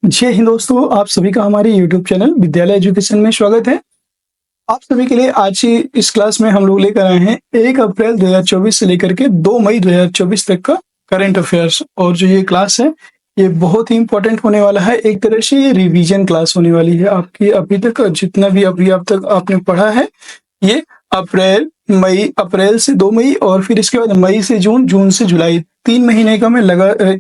जय हिंद दोस्तों, आप सभी का हमारे यूट्यूब चैनल विद्यालय एजुकेशन में स्वागत है। आप सभी के लिए आज की इस क्लास में हम लोग लेकर आए हैं 1 अप्रैल 2024 से लेकर के 2 मई 2024 तक का करंट अफेयर्स। और जो ये क्लास है ये बहुत ही इंपॉर्टेंट होने वाला है। एक तरह से ये रिवीजन क्लास होने वाली है। आपकी अभी तक जितना भी अभी अब तक आपने पढ़ा है ये अप्रैल से 2 मई और फिर इसके बाद मई से जून, जून से जुलाई, 3 महीने का मैं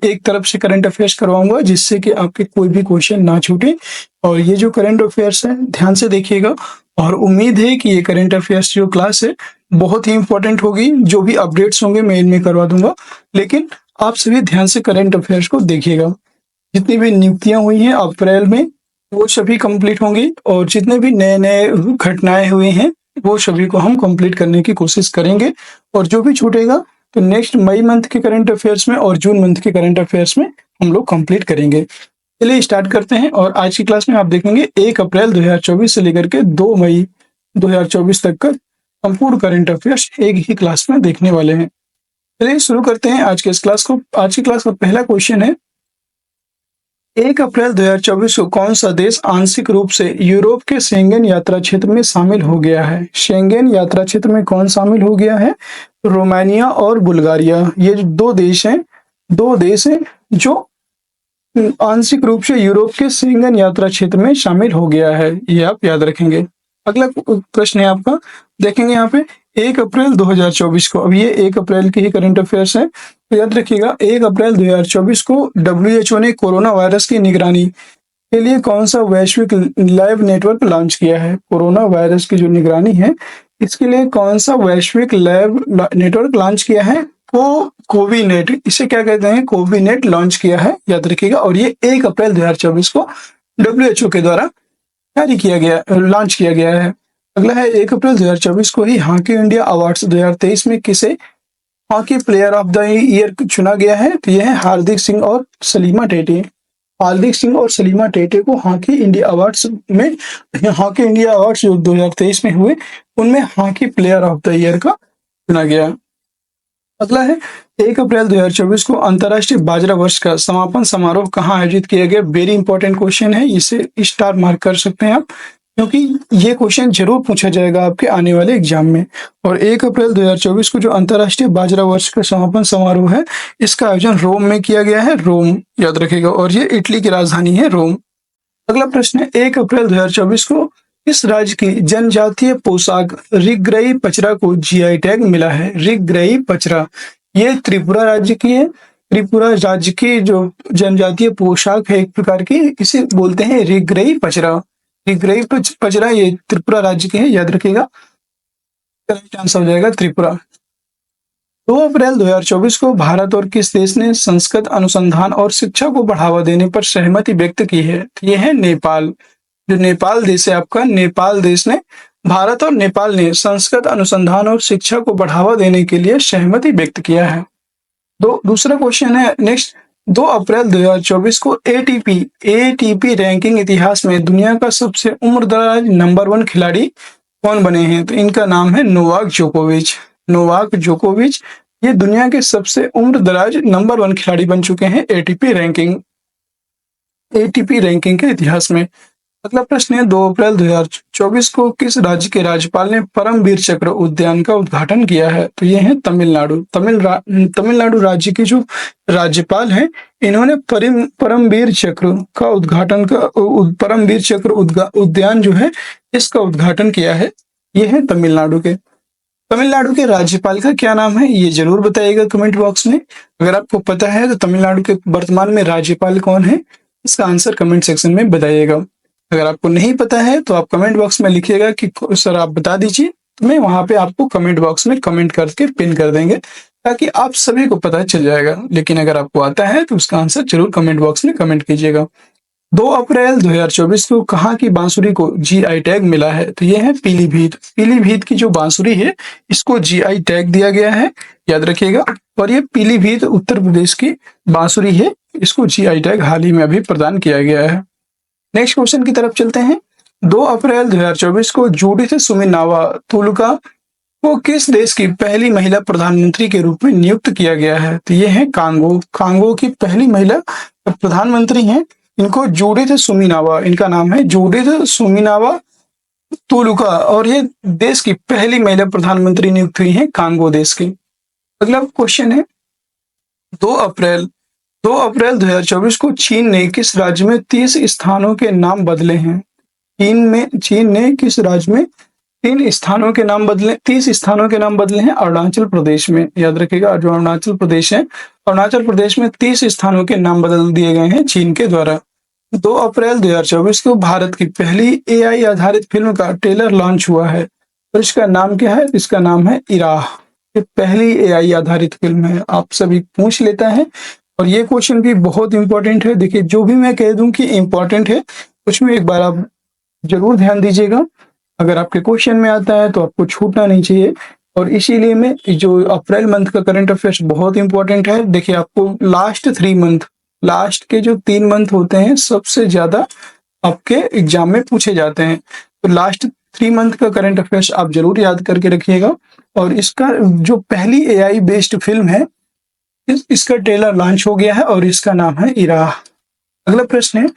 एक तरफ से करंट अफेयर्स करवाऊंगा जिससे कि आपके कोई भी क्वेश्चन ना छूटे। और ये जो करंट अफेयर्स है ध्यान से देखिएगा और उम्मीद है कि ये करंट अफेयर्स जो क्लास है बहुत ही इंपॉर्टेंट होगी। जो भी अपडेट्स होंगे मैं इनमें करवा दूंगा, लेकिन आप सभी ध्यान से करंट अफेयर्स को देखिएगा। जितनी भी नियुक्तियां हुई हैं अप्रैल में वो सभी कंप्लीट होंगी और जितने भी नए नए घटनाएं हुई हैं वो सभी को हम कंप्लीट करने की कोशिश करेंगे। और जो भी छूटेगा तो नेक्स्ट मई मंथ के करंट अफेयर्स में और जून मंथ के करंट अफेयर्स में हम लोग कंप्लीट करेंगे। चलिए स्टार्ट करते हैं। और आज की क्लास में आप देखेंगे 1 अप्रैल 2024 से लेकर के 2 मई 2024 तक का संपूर्ण करंट अफेयर्स एक ही क्लास में देखने वाले हैं। चलिए शुरू करते हैं आज के इस क्लास को। आज की क्लास का पहला क्वेश्चन है, 1 अप्रैल 2024 को कौन सा देश आंशिक रूप से यूरोप के शेंगेन यात्रा क्षेत्र में शामिल हो गया है? शेंगेन यात्रा क्षेत्र में कौन शामिल हो गया है? रोमानिया और बुल्गारिया। ये जो दो देश हैं जो आंशिक रूप से यूरोप के शेंगेन यात्रा क्षेत्र में शामिल हो गया है, ये आप याद रखेंगे। अगला प्रश्न है आपका, देखेंगे यहाँ पे 1 अप्रैल 2024 को, अब ये 1 अप्रैल के ही करंट अफेयर्स है तो याद रखिएगा 1 अप्रैल 2024 को WHO ने कोरोना वायरस की निगरानी के लिए कौन सा वैश्विक लैब नेटवर्क लॉन्च किया है? कोरोना वायरस की जो निगरानी है इसके लिए कौन सा वैश्विक लैब नेटवर्क लॉन्च किया है? कोविनेट, इसे क्या कहते हैं? कोविनेट लॉन्च किया है, याद रखिएगा। और ये 1 अप्रैल 2024 को WHO के द्वारा लॉन्च किया गया है। अगला है 1 अप्रैल 2024 को ही हॉकी इंडिया अवार्ड्स 2023 में किसे hockey player of the year चुना गया है? तो यह है हार्दिक सिंह और सलीमा टेटे। हार्दिक सिंह और सलीमा टेटे को हॉकी इंडिया अवार्ड्स जो 2023 में हुए उनमें hockey player of the year का चुना गया। अगला है 1 अप्रैल 2024 को अंतर्राष्ट्रीय बाजरा वर्ष का समापन समारोह कहाँ आयोजित किया गया? वेरी इंपॉर्टेंट क्वेश्चन है, इसे स्टार मार्क कर सकते हैं आप क्योंकि ये क्वेश्चन जरूर पूछा जाएगा आपके आने वाले एग्जाम में। और 1 अप्रैल 2024 को जो अंतर्राष्ट्रीय बाजरा वर्ष का समापन समारोह है इसका आयोजन रोम में किया गया है, रोम याद रखिएगा, और ये इटली की राजधानी है रोम। अगला प्रश्न है, 1 अप्रैल 2024 को किस राज्य की जनजातीय पोशाक रिगग्रई पचरा को GI टैग मिला है? रिगग्रई पचरा ये त्रिपुरा राज्य की है। त्रिपुरा राज्य की जो जनजातीय पोशाक है एक प्रकार की, इसे बोलते हैं रिगग्रई पचरा। रिगग्रई पचरा ये त्रिपुरा राज्य की है, याद रखिएगा। करेक्ट आंसर हो जाएगा त्रिपुरा। 2 अप्रैल 2024 को भारत और किस देश ने संस्कृत अनुसंधान और शिक्षा को बढ़ावा देने पर सहमति व्यक्त की है? तो यह है नेपाल। जो नेपाल देश है आपका, नेपाल देश ने, भारत और नेपाल ने संस्कृत अनुसंधान और शिक्षा को बढ़ावा देने के लिए सहमति व्यक्त किया है। दूसरा क्वेश्चन है नेक्स्ट, 2 अप्रैल 2024 को ATP रैंकिंग इतिहास में दुनिया का सबसे उम्रदराज नंबर 1 खिलाड़ी कौन बने हैं? तो इनका नाम है नोवाक जोकोविच। ये दुनिया के सबसे उम्रदराज नंबर 1 खिलाड़ी बन चुके हैं ATP रैंकिंग के इतिहास में। अगला प्रश्न है, 2 अप्रैल 2024 को किस राज्य के राज्यपाल ने परमवीर चक्र उद्यान का उद्घाटन किया है? तो ये है तमिलनाडु। तमिलनाडु राज्य के जो राज्यपाल हैं इन्होंने परमवीर चक्र उद्यान जो है इसका उद्घाटन किया है। ये है तमिलनाडु के राज्यपाल का क्या नाम है ये जरूर बताइएगा कमेंट बॉक्स में। अगर आपको पता है तो तमिलनाडु के वर्तमान में राज्यपाल कौन है इसका आंसर कमेंट सेक्शन में बताइएगा। अगर आपको नहीं पता है तो आप कमेंट बॉक्स में लिखिएगा कि सर आप बता दीजिए, तो मैं वहां पे आपको कमेंट बॉक्स में कमेंट करके पिन कर देंगे ताकि आप सभी को पता चल जाएगा। लेकिन अगर आपको आता है तो उसका आंसर जरूर कमेंट बॉक्स में कमेंट कीजिएगा। 2 अप्रैल 2024 को कहाँ की बांसुरी को GI टैग मिला है? तो यह है पीलीभीत की जो बांसुरी है इसको GI टैग दिया गया है, याद रखिएगा। और ये पीलीभीत उत्तर प्रदेश की बांसुरी है, इसको GI टैग हाल ही में अभी प्रदान किया गया है। नेक्स्ट क्वेश्चन की तरफ चलते हैं। 2 अप्रैल 2024 को जूडिथ सुमिनावा तुलका को किस देश की पहली महिला प्रधानमंत्री के रूप में नियुक्त किया गया है? तो ये है कांगो की पहली महिला प्रधानमंत्री हैं इनको जूडिथ सुमिनावा, इनका नाम है जूडिथ सुमिनावा तुलुका, और ये देश की पहली महिला प्रधानमंत्री नियुक्त हुई हैं कांगो देश की। अगला क्वेश्चन है 2 अप्रैल 2024 को चीन ने किस राज्य में 30 स्थानों के नाम बदले हैं? चीन ने किस राज्य में 30 स्थानों के नाम बदले हैं? अरुणाचल प्रदेश में। याद रखिएगा, जो अरुणाचल प्रदेश है, अरुणाचल प्रदेश में 30 स्थानों के नाम बदल दिए गए हैं चीन के द्वारा। 2 अप्रैल 2024 को भारत की पहली एआई आधारित फिल्म का ट्रेलर लॉन्च हुआ है, और इसका नाम क्या है? इसका नाम है इराह। ये पहली एआई आधारित फिल्म है, आप सभी पूछ लेता है, और ये क्वेश्चन भी बहुत इंपॉर्टेंट है। देखिए, जो भी मैं कह दूं कि इंपॉर्टेंट है, उसमें एक बार आप जरूर ध्यान दीजिएगा। अगर आपके क्वेश्चन में आता है तो आपको छूटना नहीं चाहिए, और इसीलिए मैं जो अप्रैल मंथ का करंट अफेयर्स बहुत इंपॉर्टेंट है। देखिए, आपको लास्ट के जो 3 मंथ होते हैं सबसे ज्यादा आपके एग्जाम में पूछे जाते हैं, तो लास्ट 3 मंथ का करंट अफेयर्स आप जरूर याद करके रखिएगा। और इसका जो पहली एआई बेस्ड फिल्म है, इसका ट्रेलर लॉन्च हो गया है, और इसका नाम है इराह। अगला प्रश्न है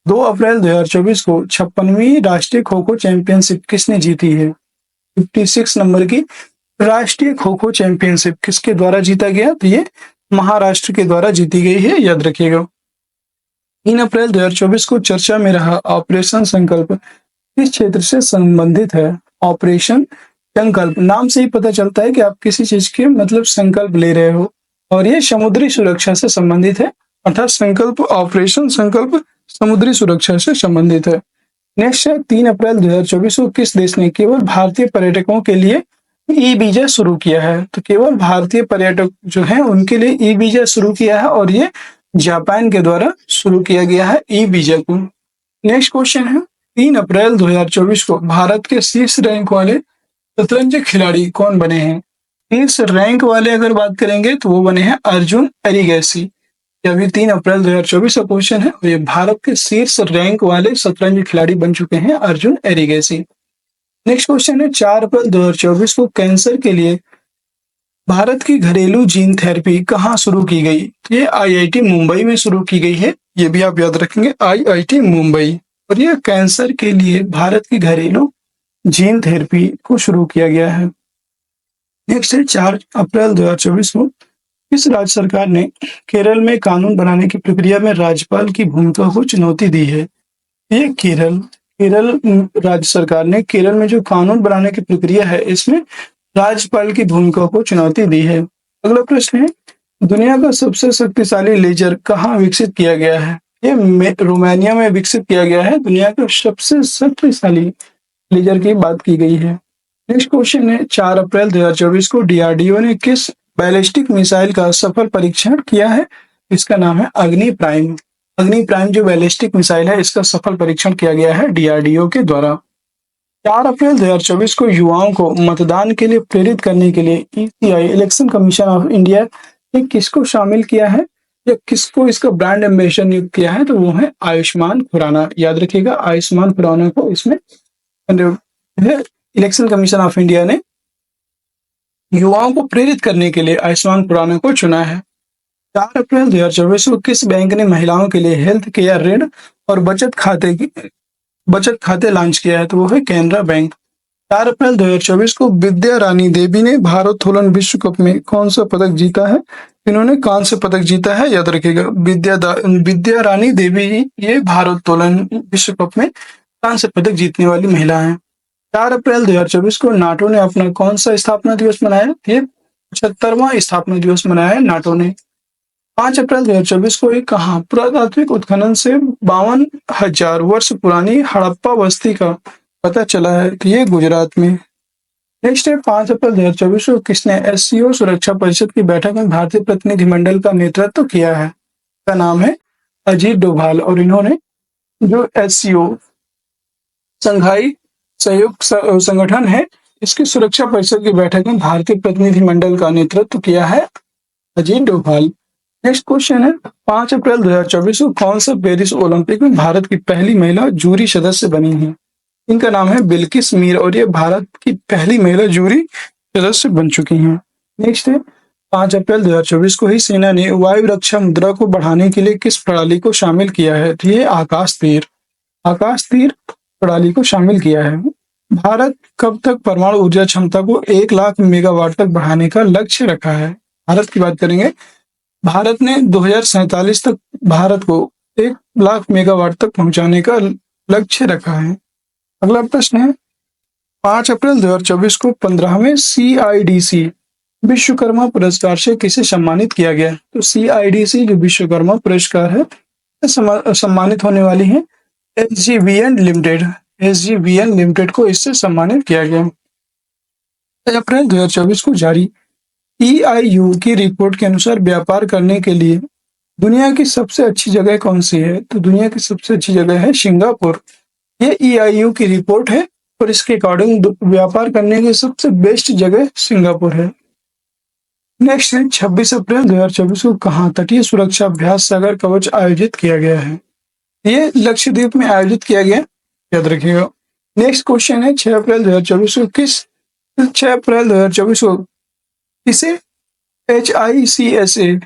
2 अप्रैल 2024 को 56वीं राष्ट्रीय खो खो चैंपियनशिप किसने जीती है? 56 नंबर की राष्ट्रीय खो खो चैंपियनशिप किसके द्वारा जीता गया? तो ये महाराष्ट्र के द्वारा जीती गई है, याद रखिएगा। 3 अप्रैल 2024 को चर्चा में रहा ऑपरेशन संकल्प किस क्षेत्र से संबंधित है? ऑपरेशन संकल्प नाम से ही पता चलता है कि आप किसी चीज के मतलब संकल्प ले रहे हो, और ये समुद्री सुरक्षा से संबंधित है, अर्थात ऑपरेशन संकल्प समुद्री सुरक्षा से संबंधित है। नेक्स्ट है 3 अप्रैल 2024 को किस देश ने केवल भारतीय पर्यटकों के लिए ई वीजा शुरू किया है? तो केवल भारतीय पर्यटक जो हैं उनके लिए ई वीजा शुरू किया है, और ये जापान के द्वारा शुरू किया गया है ई वीजा को। नेक्स्ट क्वेश्चन है 3 अप्रैल 2024 को भारत के शीर्ष रैंक वाले शतरंज खिलाड़ी कौन बने हैं? शीर्ष रैंक वाले अगर बात करेंगे तो वो बने हैं अर्जुन एरिगैसी। ये अभी 3 अप्रैल 2024 का क्वेश्चन है, और ये भारत के शीर्ष रैंक वाले शतरंज खिलाड़ी बन चुके हैं अर्जुन एरिगैसी। नेक्स्ट क्वेश्चन है 4 अप्रैल 2024 को कैंसर के लिए भारत की घरेलू जीन थेरेपी कहाँ शुरू की गई? ये आईआईटी मुंबई में शुरू की गई है, ये भी आप याद रखेंगे, आईआईटी मुंबई। और ये कैंसर के लिए भारत की घरेलू जीन थेरेपी को शुरू किया गया है। नेक्स्ट है 4 अप्रैल 2024 को किस राज्य सरकार ने केरल में कानून बनाने की प्रक्रिया में राज्यपाल की भूमिका को चुनौती दी है? ये केरल राज्य सरकार ने केरल में जो कानून बनाने की प्रक्रिया है, इसमें राज्यपाल की भूमिका को चुनौती दी है। अगला प्रश्न है दुनिया का सबसे शक्तिशाली लेजर कहाँ विकसित किया गया है? ये रोमानिया में विकसित किया गया है। दुनिया का सबसे शक्तिशाली लेजर की बात की गई है। नेक्स्ट क्वेश्चन है 4 अप्रैल 2024 को डीआरडीओ ने किस बैलिस्टिक मिसाइल का सफल परीक्षण किया है? इसका नाम है अग्नि प्राइम। अग्नि प्राइम जो बैलिस्टिक मिसाइल है, इसका सफल परीक्षण किया गया है डीआरडीओ के द्वारा। 4 अप्रैल 2024 को युवाओं को मतदान के लिए प्रेरित करने के लिए ECI election commission of India ने किसको शामिल किया है, या किसको इसका ब्रांड एम्बेसडर नियुक्त किया है? तो वो है आयुष्मान खुराना। याद रखिएगा, आयुष्मान खुराना को इसमें इलेक्शन कमीशन ऑफ इंडिया ने युवाओं को प्रेरित करने के लिए आयुष्मान खुराना को चुना है। 4 अप्रैल 2024 को किस बैंक ने महिलाओं के लिए हेल्थ केयर ऋण और बचत खाते लॉन्च किया है? तो वो है कैनरा बैंक। 4 अप्रैल 2024 को विद्या रानी देवी ने भारोत्तोलन विश्व कप में कौन सा पदक जीता है? इन्होंने कांस्य पदक जीता है, याद रखिएगा। विद्या रानी देवी ये भारोत्तोलन विश्व कप में कांस्य पदक जीतने वाली महिला है। 4 अप्रैल 2024 को नाटो ने अपना कौन सा स्थापना दिवस मनाया? ये 75वां स्थापना दिवस मनाया है नाटो ने। 5 अप्रैल 2024 को एक कहाँ पुरातात्विक उत्खनन से 52,000 वर्ष पुरानी हड़प्पा बस्ती का पता चला है? कि ये गुजरात में। नेक्स्ट है 5 अप्रैल 2024 को किसने एससीओ सुरक्षा परिषद की बैठक में भारतीय प्रतिनिधिमंडल का नेतृत्व किया है? का नाम है अजीत डोभाल। और इन्होंने जो एससीओ संघाई सहयोग संगठन है, इसकी सुरक्षा परिषद की बैठक में भारतीय प्रतिनिधिमंडल का नेतृत्व किया है अजीत डोभाल। नेक्स्ट क्वेश्चन है 5 अप्रैल 2024 को कौन सा पेरिस ओलंपिक में भारत की पहली महिला जूरी सदस्य बनी है? इनका नाम है बिल्किस मीर, और ये भारत की पहली महिला जूरी सदस्य बन चुकी हैं। नेक्स्ट है 5 अप्रैल 2024 को ही सेना ने वायु रक्षा मुद्रा को बढ़ाने के लिए किस प्रणाली को शामिल किया है? तो ये आकाश तीर प्रणाली को शामिल किया है। भारत कब तक परमाणु ऊर्जा क्षमता को 1 लाख मेगावाट तक बढ़ाने का लक्ष्य रखा है? भारत की बात करेंगे। भारत ने 2047 तक भारत को 1 लाख मेगावाट तक पहुंचाने का लक्ष्य रखा है। अगला प्रश्न है, 5 अप्रैल 2024 को 15वें CIDC विश्वकर्मा पुरस्कार से किसे सम्मानित किया गया? तो CIDC जो विश्वकर्मा पुरस्कार है, सम्मानित होने वाली है SJVN लिमिटेड को इससे सम्मानित किया गया। 6 अप्रैल 2024 को जारी EIU की रिपोर्ट के अनुसार व्यापार करने के लिए दुनिया की सबसे अच्छी जगह कौन सी है? तो दुनिया की सबसे अच्छी जगह है सिंगापुर। ये EIU की रिपोर्ट है और इसके अकॉर्डिंग व्यापार करने की सबसे बेस्ट जगह सिंगापुर है। नेक्स्ट है, 26 अप्रैल 2024 को कहाँ तटीय सुरक्षा अभ्यास सागर कवच आयोजित किया गया है? ये लक्षद्वीप में आयोजित किया गया, याद रखिएगा। नेक्स्ट क्वेश्चन है, 6 अप्रैल 2024 को किसे HICSA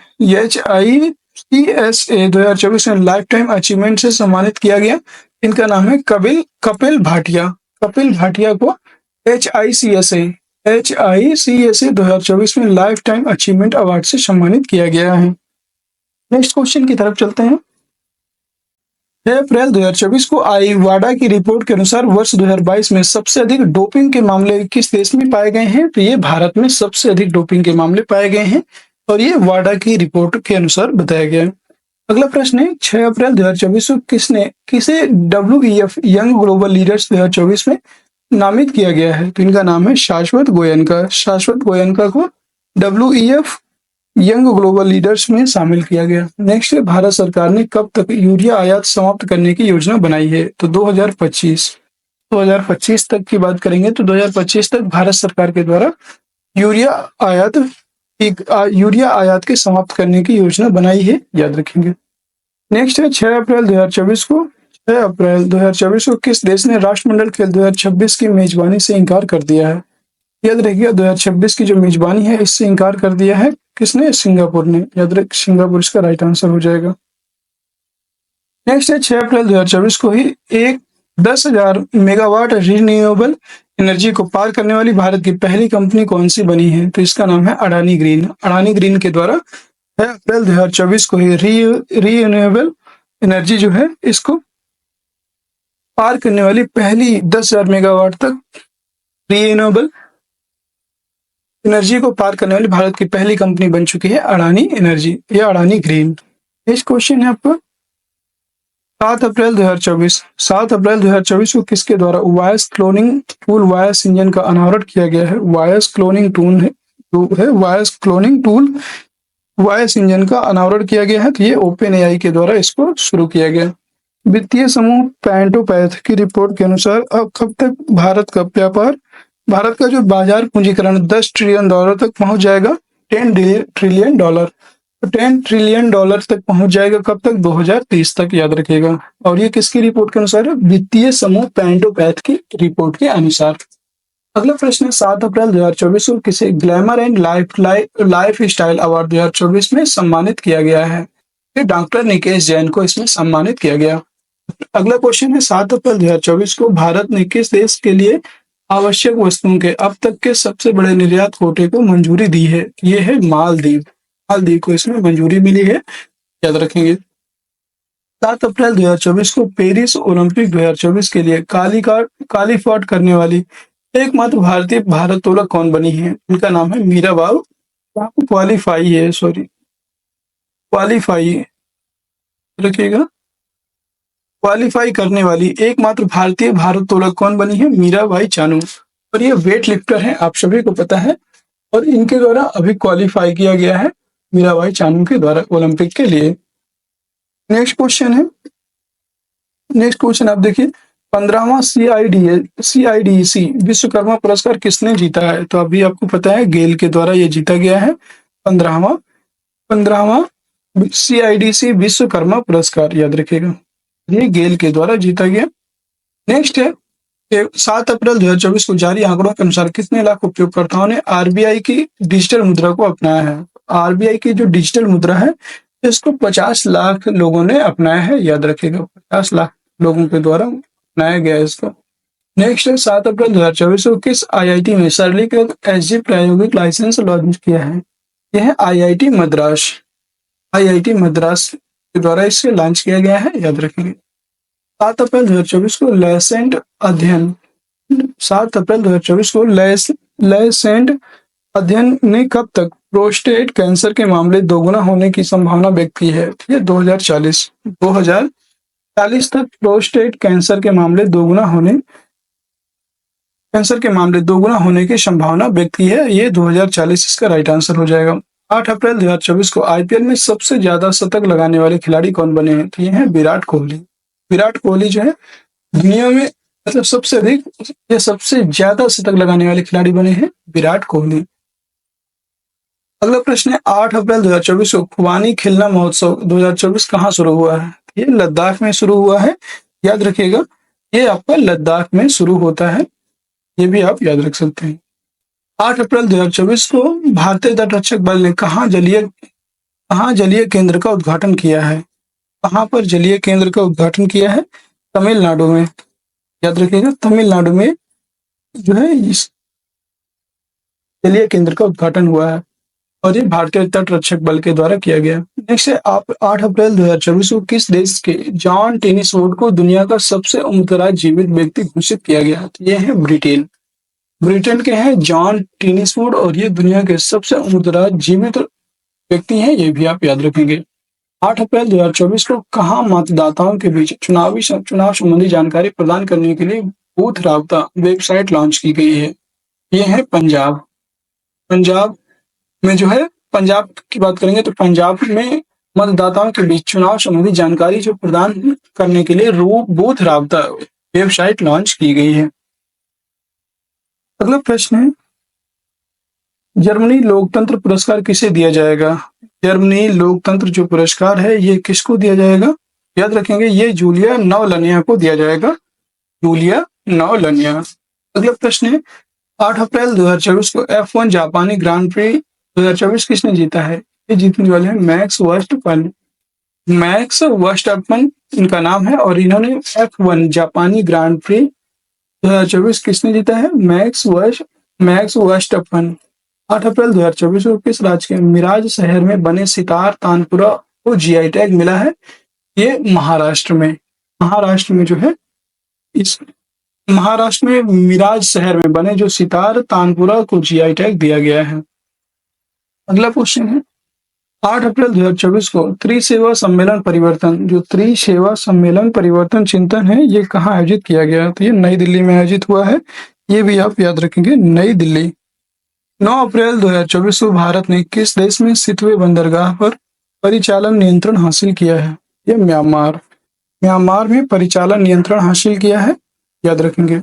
2024 में लाइफ टाइम अचीवमेंट से सम्मानित किया गया? इनका नाम है कपिल भाटिया। कपिल भाटिया को HICSA 2024 में लाइफ टाइम अचीवमेंट अवार्ड से सम्मानित किया गया है। नेक्स्ट क्वेश्चन की तरफ चलते हैं। 6 अप्रैल 2024 को आई वाडा की रिपोर्ट के अनुसार वर्ष 2022 में सबसे अधिक डोपिंग के मामले किस देश में पाए गए हैं? तो ये भारत में सबसे अधिक डोपिंग के मामले पाए गए हैं और ये वाडा की रिपोर्ट के अनुसार बताया गया है। अगला प्रश्न है, 6 अप्रैल 2024 को किसे WEF यंग ग्लोबल लीडर्स 2024 में नामित किया गया है? तो इनका नाम है शाश्वत गोयनका। शाश्वत गोयनका को WEF यंग ग्लोबल लीडर्स में शामिल किया गया। नेक्स्ट है, भारत सरकार ने कब तक यूरिया आयात समाप्त करने की योजना बनाई है? तो 2025 तक की बात करेंगे तो 2025 तक भारत सरकार के द्वारा यूरिया आयात के समाप्त करने की योजना बनाई है, याद रखेंगे। नेक्स्ट है, 6 अप्रैल 2024 को किस देश ने राष्ट्रमंडल खेल 2026 की मेजबानी से इनकार कर दिया है? याद रखिएगा, 2026 की जो मेजबानी है इससे इनकार कर दिया है किसने? सिंगापुर ने। याद रख, सिंगापुर इसका राइट आंसर हो जाएगा। नेक्स्ट है, 6 अप्रैल 2024 को ही 10,000 मेगावाट रिन्यूएबल एनर्जी को पार करने वाली भारत की पहली कंपनी कौन सी बनी है? तो इसका नाम है अडानी ग्रीन। अडानी ग्रीन के द्वारा 6 अप्रैल 2024 को ही रिन्यूएबल एनर्जी जो है इसको पार करने वाली पहली 10,000 मेगावाट तक रिन्यूएबल एनर्जी को पार करने वाली भारत की पहली कंपनी बन चुकी है अडानी एनर्जी या अडानी ग्रीन। नेक्स्ट क्वेश्चन है आपका, 7 अप्रैल 2024 को किसके द्वारा voice cloning tool voice engine का अनावरण किया गया है? Voice cloning tool voice engine का अनावरण किया गया है। तो ये OpenAI के द्वारा इसको शुरू किया गया। वित्तीय समूह पैंटोपैथ की रिपोर्ट के अनुसार अब कब तक भारत का जो बाजार पूंजीकरण $10 ट्रिलियन तक पहुंच जाएगा? $10 ट्रिलियन। तो $10 ट्रिलियन तक पहुंच जाएगा कब तक? 2030 तक, याद रखिएगा। और ये किसकी रिपोर्ट के अनुसार है? वित्तीय समूह पैंटोपैथ की रिपोर्ट के अनुसार। अगला प्रश्न है, 7 अप्रैल 2024 को किसे glamour and life style award 2024 में सम्मानित किया गया है? डॉक्टर निकेश जैन को इसमें सम्मानित किया गया। अगला क्वेश्चन है, 7 अप्रैल 2024 को भारत ने किस देश के लिए आवश्यक वस्तुओं के अब तक के सबसे बड़े निर्यात कोटे को मंजूरी दी है? ये है मालदीव को इसमें मंजूरी मिली है, याद रखेंगे। 7 अप्रैल 2024 को पेरिस ओलंपिक 2024 के लिए क्वालीफाई करने वाली एकमात्र भारतीय भारोत्तोलक कौन बनी है? उनका नाम है मीराबाई। क्वालीफाई रखिएगा। क्वालीफाई करने वाली एकमात्र भारतीय भारोत्तोलक कौन बनी है? मीराबाई चानू। और ये वेट लिफ्टर हैं, आप सभी को पता है, और इनके द्वारा अभी क्वालीफाई किया गया है मीराबाई चानू के द्वारा ओलंपिक के लिए। नेक्स्ट क्वेश्चन आप देखिए, 15वां CIDC विश्वकर्मा पुरस्कार किसने जीता है? तो अभी आपको पता है गेल के द्वारा ये जीता गया है 15वां CIDC विश्वकर्मा पुरस्कार, याद रखिएगा, ये गेल के द्वारा जीता गया। नेक्स्ट है, 7 अप्रैल 2024 को जारी आंकड़ों के अनुसार कितने लाख उपयोगकर्ताओं ने RBI की डिजिटल मुद्रा को अपनाया है? आरबीआई की जो डिजिटल मुद्रा है इसको 50 लाख लोगों ने अपनाया है, याद रखिएगा 50 लाख लोगों के द्वारा अपनाया गया है इसको। नेक्स्ट है 7 अप्रैल 2024 को किस आईआईटी में सरलीकृत एसजी प्रायोगिक लाइसेंस लॉन्च किया है? यह है आईआईटी मद्रास। आईआईटी मद्रास के द्वारा इसे लॉन्च किया गया है, याद रखेंगे। 7 अप्रैल 2024 को लैसेंट अध्ययन 7 अप्रैल 2024 को लैसेंट अध्ययन ने कब तक प्रोस्टेट कैंसर के मामले दोगुना होने की संभावना व्यक्त की है? ठीक है, 2040 तक प्रोस्टेट कैंसर के मामले दोगुना होने की संभावना व्यक्त की है। ये 2040 इसका राइट आंसर हो जाएगा। 8 अप्रैल 2024 को आईपीएल में सबसे ज्यादा शतक लगाने वाले खिलाड़ी कौन बने हैं? तो ये है विराट कोहली। विराट कोहली जो है दुनिया में मतलब सबसे ज्यादा शतक लगाने वाले खिलाड़ी बने हैं विराट कोहली। अगला प्रश्न है 8 अप्रैल 2024 को खुबानी खिलना महोत्सव 2024 कहाँ शुरू हुआ है? ये लद्दाख में शुरू हुआ है, याद रखिएगा। ये आपका लद्दाख में शुरू होता है, ये भी आप याद रख सकते हैं। 8 अप्रैल 2024 को भारतीय तटरक्षक बल ने कहाँ जलीय केंद्र का उद्घाटन किया है? कहाँ पर जलीय केंद्र का उद्घाटन किया है? तमिलनाडु में, याद रखिएगा। तमिलनाडु में जो है इस जलीय केंद्र का उद्घाटन हुआ है और ये भारतीय तटरक्षक बल के द्वारा किया गया। नेक्स्ट है 8 अप्रैल 2024 को किस देश के जॉन टेनिसवुड को दुनिया का सबसे उम्रदराज जीवित व्यक्ति घोषित किया गया? तो ये है ब्रिटेन के हैं जॉन टेनिसवुड और ये दुनिया के सबसे उम्रदराज जीवित व्यक्ति हैं, ये भी आप याद रखेंगे। 8 अप्रैल 2024 को कहाँ मतदाताओं के बीच चुनाव संबंधी जानकारी प्रदान करने के लिए बूथ राबता वेबसाइट लॉन्च की गई है? ये है पंजाब में जो है, पंजाब की बात करेंगे तो पंजाब में मतदाताओं के बीच चुनाव संबंधी जानकारी जो प्रदान करने के लिए बूथ राबता वेबसाइट लॉन्च की गई है। अगला प्रश्न है जर्मनी लोकतंत्र पुरस्कार किसे दिया जाएगा? जर्मनी लोकतंत्र जो पुरस्कार है ये किसको दिया जाएगा? याद रखेंगे ये जूलिया नौलनिया को दिया जाएगा, जूलिया नौलनिया। अगला प्रश्न है 8 अप्रैल 2024 को F1 जापानी ग्रांड प्री 2024 किसने जीता है? ये जीतने वाले हैं मैक्स वर्स्टैपन इनका नाम है और इन्होंने F1 जापानी ग्रांड प्री 2024 किसने जीता है? Max Verstappen. 8 अप्रैल 2024 को किस राज्य के मिराज शहर में बने सितार तानपुरा को जीआई टैग मिला है? ये महाराष्ट्र में जो है इस महाराष्ट्र में मिराज शहर में बने जो सितार तानपुरा को जीआई टैग दिया गया है। अगला क्वेश्चन है 8 अप्रैल 2024 को त्रिसेवा सम्मेलन परिवर्तन चिंतन है ये कहाँ आयोजित किया गया? तो ये नई दिल्ली में आयोजित हुआ है, ये भी आप याद रखेंगे, नई दिल्ली। 9 अप्रैल 2024 को भारत ने किस देश में सितवे बंदरगाह पर परिचालन नियंत्रण हासिल किया है? ये म्यांमार में परिचालन नियंत्रण हासिल किया है, याद रखेंगे।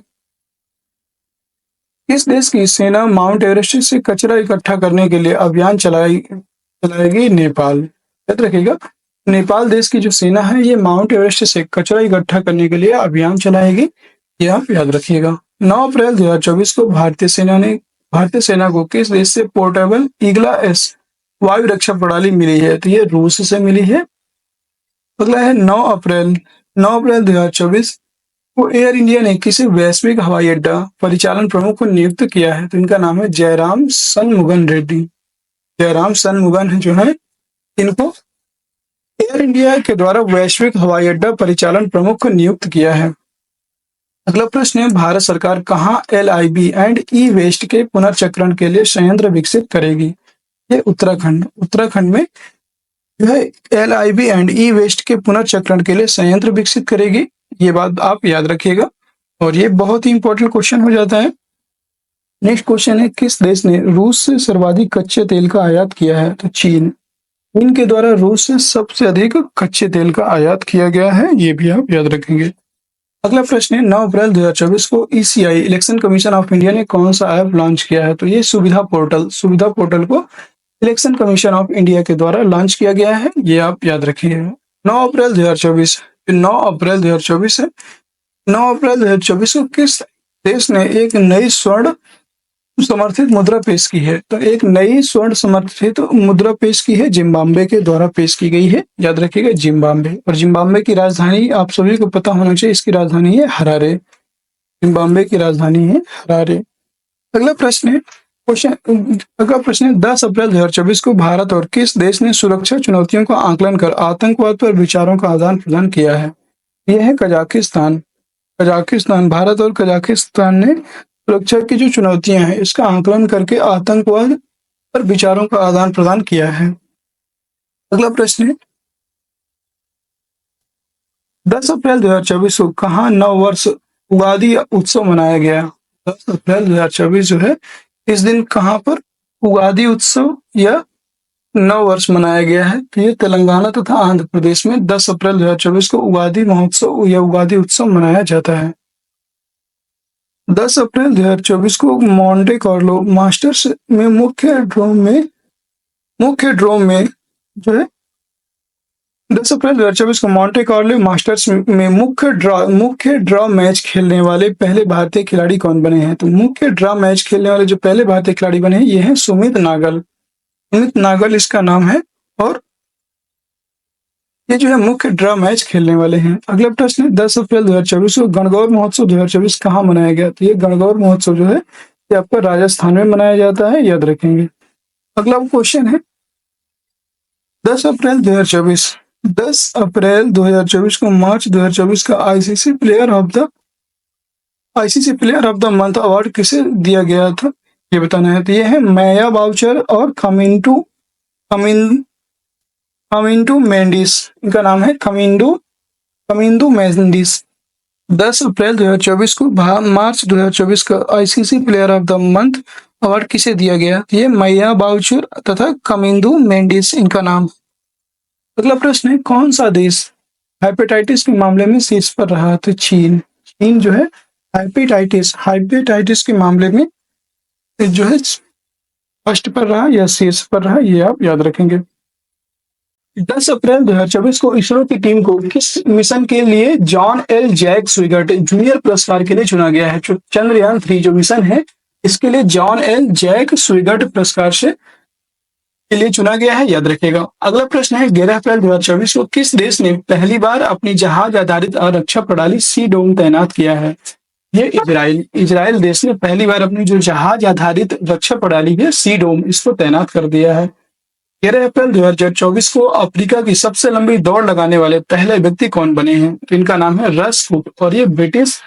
किस देश की सेना माउंट एवरेस्ट से कचरा इकट्ठा करने के लिए अभियान चलाएगी? नेपाल, याद रखिएगा। नेपाल देश की जो सेना है ये माउंट एवरेस्ट से कचरा इकट्ठा करने के लिए अभियान चलाएगी, ये आप याद रखिएगा। 9 अप्रैल 2024 को भारतीय सेना को किस देश से पोर्टेबल ईगला एस वायु रक्षा प्रणाली मिली है? तो ये रूस से मिली है। अगला है 9 अप्रैल 2024 को एयर इंडिया ने किसी वैश्विक हवाई अड्डा परिचालन प्रमुख को नियुक्त किया है? तो इनका नाम है जयराम षणमुगम रेड्डी। जयराम षणमुगम जो है इनको एयर इंडिया के द्वारा वैश्विक हवाई अड्डा परिचालन प्रमुख को नियुक्त किया है। अगला प्रश्न है भारत सरकार कहाँ LIB एंड ई वेस्ट के पुनर्चक्रण के लिए संयंत्र विकसित करेगी? ये उत्तराखंड में जो है LIB एंड ई वेस्ट के पुनर्चक्रण के लिए संयंत्र विकसित करेगी, ये बात आप याद रखिएगा और ये बहुत ही इंपॉर्टेंट क्वेश्चन हो जाता है। नेक्स्ट क्वेश्चन है किस देश ने रूस से सर्वाधिक कच्चे तेल का आयात किया है? तो चीन के द्वारा रूस से सबसे अधिक कच्चे तेल का आयात किया गया है, ये भी आप याद रखेंगे। अगला प्रश्न है 9 अप्रैल 2024 को ECI election commission of India ने कौन सा ऐप लॉन्च किया है? तो ये सुविधा पोर्टल को इलेक्शन कमीशन ऑफ इंडिया के द्वारा लॉन्च किया गया है, ये आप याद रखिएगा। 9 अप्रैल 2024 को किस देश ने एक नई स्वर्ण समर्थित मुद्रा पेश की है? तो एक नई स्वर्ण समर्थित मुद्रा पेश की है, जिम्बाब्वे के द्वारा पेश की गई है, याद रखिएगा जिम्बाब्वे। और जिम्बाब्वे की राजधानी आप सभी को पता होना चाहिए, इसकी राजधानी है हरारे। जिम्बाब्वे की राजधानी है हरारे। अगला प्रश्न है, अगला प्रश्न है, 10 अप्रैल 2024 को भारत और किस देश ने सुरक्षा चुनौतियों का आकलन कर आतंकवाद पर विचारों का आदान प्रदान किया है? यह है कजाकिस्तान। कजाकिस्तान, भारत और कजाकिस्तान ने सुरक्षा की जो चुनौतियां हैं इसका आकलन करके आतंकवाद पर विचारों का आदान प्रदान किया है। अगला प्रश्न है, 10 अप्रैल 2024 को कहाँ नव वर्ष उगादी उत्सव मनाया गया? 10 अप्रैल 2024 जो है, इस दिन कहाँ पर उगादी उत्सव या नव वर्ष मनाया गया है? तो ये तेलंगाना तथा आंध्र प्रदेश में 10 अप्रैल 2024 को उगादी महोत्सव या उगादी उत्सव मनाया जाता है। 10 अप्रैल 2024 को मॉन्टे कार्लो मास्टर्स में मुख्य ड्रॉ में जो है 10 अप्रैल 2024 को मॉन्टे कार्लो मास्टर्स में मुख्य ड्रॉ मैच खेलने वाले पहले भारतीय खिलाड़ी कौन बने हैं? तो मुख्य ड्रॉ मैच खेलने वाले जो पहले भारतीय खिलाड़ी बने हैं ये हैं सुमित नागल। सुमित नागल इसका नाम है, और ये जो है मुख्य ड्रॉ मैच खेलने वाले हैं। अगला प्रश्न है, 10 अप्रैल 2024 को गणगौर महोत्सव 2024 कहाँ मनाया गया? तो ये गणगौर महोत्सव जो है ये आपका राजस्थान में मनाया जाता है, याद रखेंगे। अगला क्वेश्चन है, 10 अप्रैल 2024 को मार्च 2024 का ICC player of the month award किसे दिया गया था, ये बताना है। तो ये है माया बाउचर और खमिंडू मेंडिस, इनका नाम है खमिंडू मेंडिस। 10 अप्रैल 2024 को मार्च 2024 का ICC player of the month award किसे दिया गया? ये माया बाउचर तथा खमिंडू मेंडिस इनका नाम। अगला प्रश्न है, कौन सा देश हेपेटाइटिस के मामले में शीर्ष पर रहा? तो चीन जो है हेपेटाइटिस के मामले में जो है फर्स्ट पर रहा या शीर्ष पर रहा, ये आप याद रखेंगे। 10 अप्रैल 2024 को इसरो की टीम को किस मिशन के लिए जॉन एल जैक स्विगर्ट जूनियर पुरस्कार के लिए चुना गया है? चंद्रयान 3 जो मिशन है इसके लिए जॉन एल जैक स्विगर्ट पुरस्कार के लिए चुना गया है, याद रखिएगा। अगला प्रश्न है, 11 अप्रैल 2024 को किस देश ने पहली बार अपनी जहाज आधारित रक्षा प्रणाली सी डोम तैनात किया है? ये इजराइल देश ने पहली बार अपनी जो जहाज आधारित रक्षा प्रणाली है सी डोम इसको तैनात कर दिया है। 13 अप्रैल 2024 को अफ्रीका की सबसे लंबी दौड़ लगाने वाले पहले व्यक्ति कौन बने हैं? तो इनका नाम है रस कूक, और ये ब्रिटिश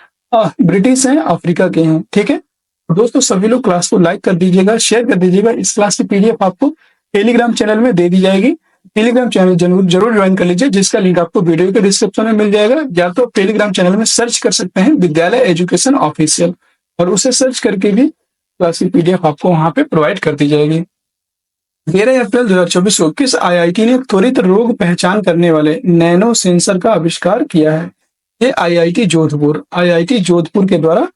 हैं, अफ्रीका के हैं। ठीक है दोस्तों, सभी लोग क्लास को लाइक कर दीजिएगा, शेयर कर दीजिएगा। इस क्लास की पीडीएफ आपको टेलीग्राम चैनल में दे दी जाएगी। टेलीग्राम चैनल जरूर ज्वाइन कर लीजिए, जिसका लिंक आपको वीडियो के डिस्क्रिप्शन में मिल जाएगा, या तो टेलीग्राम चैनल में सर्च कर सकते हैं विद्यालय एजुकेशन ऑफिशियल, और उसे सर्च करके भी क्लास की पीडीएफ आपको वहां पे प्रोवाइड कर दी जाएगी। 13 अप्रैल 2024 को किस आईआईटी ने त्वरित रोग पहचान करने वाले नैनो सेंसर का आविष्कार किया है? ये आईआईटी जोधपुर के द्वारा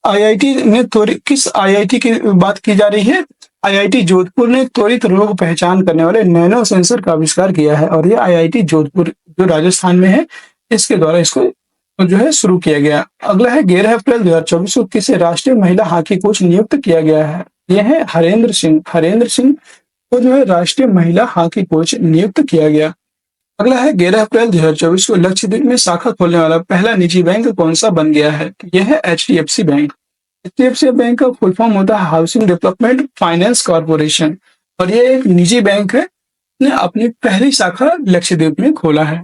किस आईआईटी की बात की जा रही है? आईआईटी जोधपुर ने त्वरित रोग पहचान करने वाले नैनो सेंसर का आविष्कार किया है, और ये आईआईटी जोधपुर जो राजस्थान में है इसके द्वारा इसको जो है शुरू किया गया। अगला है, 11 अप्रैल 2024 को किसे राष्ट्रीय महिला हॉकी कोच नियुक्त किया गया है? यह है हरेंद्र सिंह को जो है राष्ट्रीय महिला हॉकी कोच नियुक्त किया गया। अगला है, 11 अप्रैल 2024 को लक्षद्वीप में शाखा खोलने वाला पहला निजी बैंक कौन सा बन गया है? यह है एचडीएफसी बैंक। एचडीएफसी बैंक का फुल फॉर्म होता है हाउसिंग डेवलपमेंट फाइनेंस कॉर्पोरेशन, और ये एक निजी बैंक है, ने अपनी पहली शाखा लक्षद्वीप में खोला है।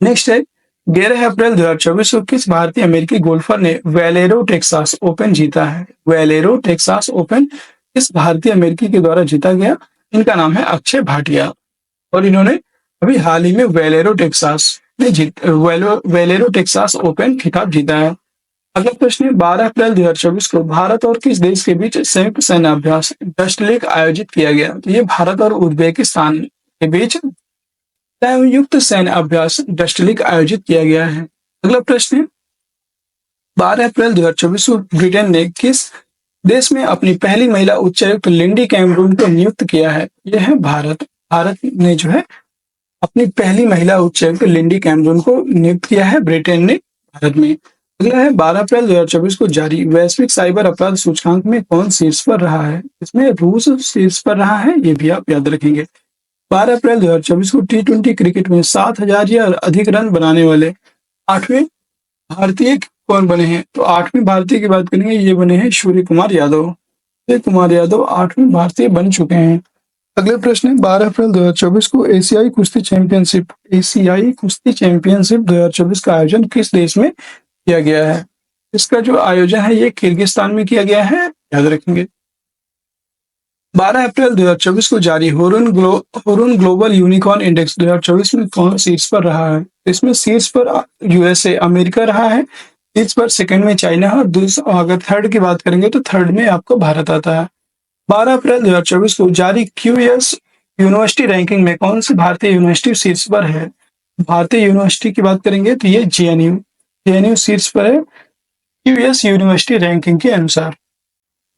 नेक्स्ट है, 11 अप्रैल 2024 को किस भारतीय अमेरिकी गोल्फर ने वेलेरो टेक्सास ओपन जीता है? वेलेरो टेक्सास ओपन किस भारतीय अमेरिकी के द्वारा जीता गया? इनका नाम है अक्षय भाटिया, और इन्होंने अभी हाल ही में वेलेरो टेक्सास ओपन खिताब जीता है। अगला प्रश्न है, 12 अप्रैल 2024 को भारत और किस देश के बीच संयुक्त सैन्य अभ्यास डस्ट लेक आयोजित किया गया? तो ये भारत और उज्बेकिस्तान के बीच संयुक्त सैन्य अभ्यास डस्ट लेक आयोजित किया गया है। अगला प्रश्न है, 12 अप्रैल 2024 को ब्रिटेन ने किस देश में अपनी पहली महिला उच्चायुक्त लिंडी कैमरून को नियुक्त किया है? यह है भारत ने जो है अपनी पहली महिला उच्चायुक्त लिंडी कैमरून को नियुक्त किया है ब्रिटेन ने भारत में। अगला है 12 अप्रैल 2024 को जारी वैश्विक साइबर अपराध सूचकांक में कौन शीर्ष पर रहा है? इसमें रूस शीर्ष पर रहा है, ये भी आप याद रखेंगे। 12 अप्रैल 2024 को टी20 क्रिकेट में 7,000 या अधिक रन बनाने वाले 8वें भारतीय कौन बने हैं? तो 8वें भारतीय की बात करेंगे, ये बने हैं सूर्य कुमार यादव। सूर्य कुमार यादव 8वें भारतीय बन चुके हैं। अगले प्रश्न है 12 अप्रैल 2024 को एशियाई कुश्ती चैंपियनशिप 2024 का आयोजन किस देश में किया गया है? इसका जो आयोजन है ये किर्गिस्तान में किया गया है, याद रखेंगे। 12 अप्रैल 2024 को जारी होरून ग्लोबल यूनिकॉर्न इंडेक्स 2024 में कौन शीर्ष पर रहा है? इसमें शीर्ष पर यूएसए अमेरिका रहा है, शीर्ष पर सेकंड में चाइना है, और अगर थर्ड की बात करेंगे तो थर्ड में आपको भारत आता है। 12 अप्रैल 2024 को जारी क्यूएस यूनिवर्सिटी रैंकिंग में कौन सी भारतीय यूनिवर्सिटी शीर्ष पर है? भारतीय यूनिवर्सिटी की बात करेंगे तो ये जेएनयू शीर्ष पर है क्यूएस यूनिवर्सिटी रैंकिंग के अनुसार।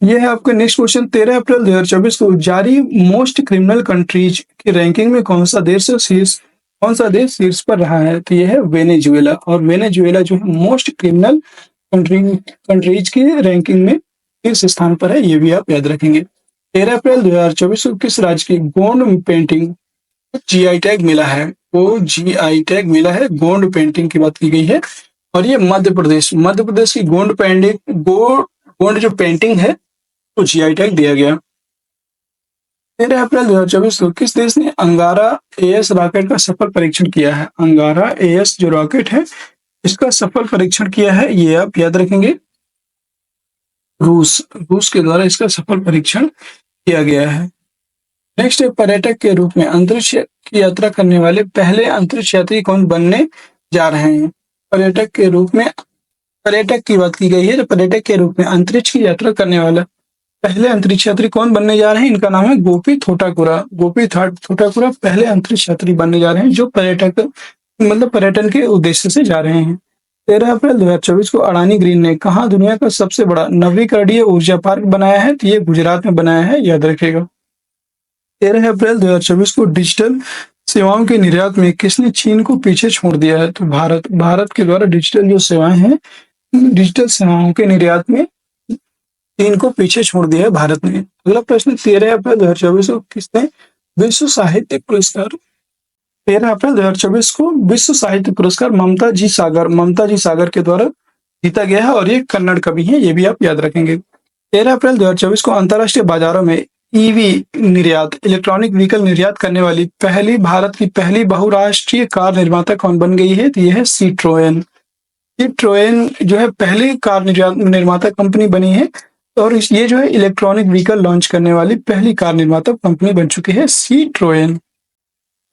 ये है आपका नेक्स्ट क्वेश्चन। 13 अप्रैल 2024 को जारी मोस्ट क्रिमिनल कंट्रीज की रैंकिंग में कौन सा देश शीर्ष पर रहा है? तो ये है वेनेजुएला, और वेनेजुएला जो है मोस्ट क्रिमिनल कंट्रीज की रैंकिंग में शीर्ष स्थान पर है, ये भी आप याद रखेंगे। 13 अप्रैल 2024 को किस राज्य की गोंड पेंटिंग जीआई टैग मिला है? वो जीआई टैग मिला है, गोंड पेंटिंग की बात की गई है, और ये मध्य प्रदेश की गोंड जो पेंटिंग है तो जीआई टैग दिया गया। 13 अप्रैल 2024 को किस देश ने अंगारा एएस रॉकेट का सफल परीक्षण किया है? अंगारा एएस जो रॉकेट है इसका सफल परीक्षण किया है, ये आप याद रखेंगे। रूस के द्वारा इसका सफल परीक्षण किया गया है। नेक्स्ट है पर्यटक के रूप में अंतरिक्ष की यात्रा करने वाले पहले अंतरिक्ष यात्री कौन बनने जा रहे हैं? पर्यटक की बात की गई है, तो पर्यटक के रूप में अंतरिक्ष की यात्रा करने वाला पहले अंतरिक्ष यात्री कौन बनने जा रहे हैं? इनका नाम है गोपी थोटाकुरा पहले अंतरिक्ष यात्री बनने जा रहे हैं, जो पर्यटन के उद्देश्य से जा रहे हैं। 13 अप्रैल 2024 को अडानी ग्रीन ने कहा दुनिया का सबसे बड़ा नवीकरणीय ऊर्जा पार्क बनाया है? तो ये गुजरात में बनाया है, याद रखेगा। 13 अप्रैल 2024 को डिजिटल सेवाओं के निर्यात में किसने चीन को पीछे छोड़ दिया है? तो भारत के द्वारा डिजिटल जो सेवाएं हैं, डिजिटल सेवाओं के निर्यात में चीन को पीछे छोड़ दिया है भारत ने। अगला प्रश्न 13 अप्रैल 2024 को किसने विश्व साहित्य पुरस्कार 13 अप्रैल 2024 को विश्व साहित्य पुरस्कार ममता जी सागर के द्वारा जीता गया है, और ये कन्नड़ कवि हैं, ये भी आप याद रखेंगे। 13 अप्रैल 2024 को अंतर्राष्ट्रीय बाजारों में ईवी निर्यात इलेक्ट्रॉनिक व्हीकल निर्यात करने वाली भारत की पहली बहुराष्ट्रीय कार निर्माता कौन बन गई है? तो यह है सिट्रोएन जो है पहली कार निर्माता कंपनी बनी है, और ये जो है इलेक्ट्रॉनिक व्हीकल लॉन्च करने वाली पहली कार निर्माता कंपनी बन चुकी है सिट्रोएन।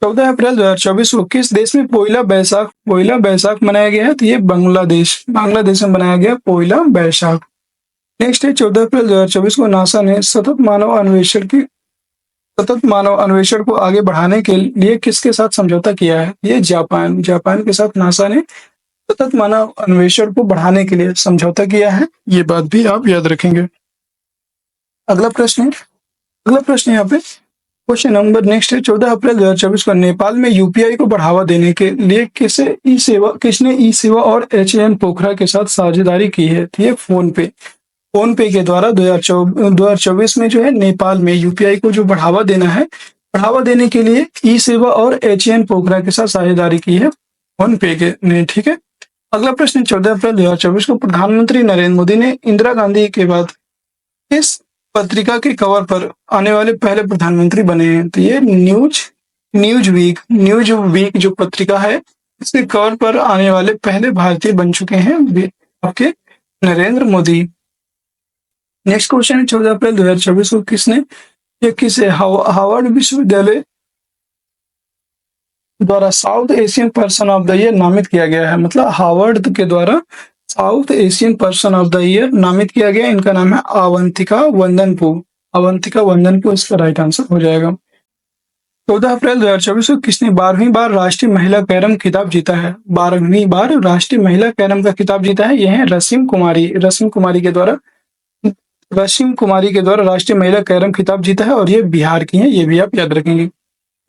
14 अप्रैल 2024 को किस देश में पोइला बैसाख मनाया गया है? तो ये बांग्लादेश में मनाया गया पोइला बैसाख। नेक्स्ट है 14 अप्रैल 2024 को नासा ने सतत मानव अन्वेषण को आगे बढ़ाने के लिए किसके साथ समझौता किया है? ये जापान के साथ नासा ने सतत मानव अन्वेषण को बढ़ाने के लिए समझौता किया है, ये बात भी आप याद रखेंगे। अगला प्रश्न यहाँ पे क्वेश्चन नंबर नेक्स्ट है 14 अप्रैल 2024 को नेपाल में यूपीआई को बढ़ावा देने के लिए किसने ई सेवा और एचएन पोखरा के साथ साझेदारी की है? ये फोन पे के द्वारा 2024 में जो है नेपाल में यूपीआई को जो बढ़ावा देने के लिए ई सेवा और एचएन पोखरा के साथ साझेदारी की है फोन पे के ने, ठीक है। अगला प्रश्न 14 अप्रैल 2024 को प्रधानमंत्री नरेंद्र मोदी ने इंदिरा गांधी के बाद किस पत्रिका के कवर पर आने वाले पहले प्रधानमंत्री बने हैं? तो ये न्यूज वीक जो पत्रिका है इसके कवर पर आने वाले पहले भारतीय बन चुके हैं आपके नरेंद्र मोदी। नेक्स्ट क्वेश्चन है 14 अप्रैल 2024 को किसे हार्वर्ड विश्वविद्यालय द्वारा south Asian person of the year नामित किया गया है? मतलब हार्वर्ड के द्वारा south Asian person of the year नामित किया गया, इनका नाम है अवंतिका वंदनपू इसका राइट आंसर हो जाएगा। 14 अप्रैल 2024 को किसने 12वीं बार राष्ट्रीय महिला कैरम खिताब जीता है? 12वीं बार राष्ट्रीय महिला कैरम का खिताब जीता है, यह है रसीम कुमारी के द्वारा राष्ट्रीय महिला कैरम खिताब जीता है, और ये बिहार की है, ये भी आप याद रखेंगे।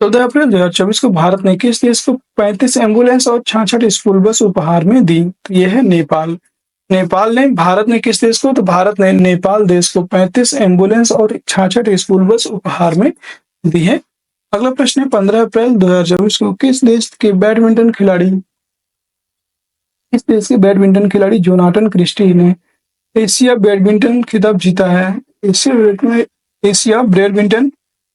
14 अप्रैल 2024 को भारत ने किस देश को 35 एम्बुलेंस और 66 स्कूल बस उपहार में दी? तो यह है नेपाल। नेपाल ने, भारत ने किस देश को, तो भारत ने नेपाल देश को 35 एम्बुलेंस और 66 स्कूल बस उपहार में दी है। अगला प्रश्न है 15 अप्रैल 2024 को किस देश के बैडमिंटन खिलाड़ी जोनाथन क्रिस्टी ने एशिया बैडमिंटन खिताब जीता है। एशिया बैडमिंटन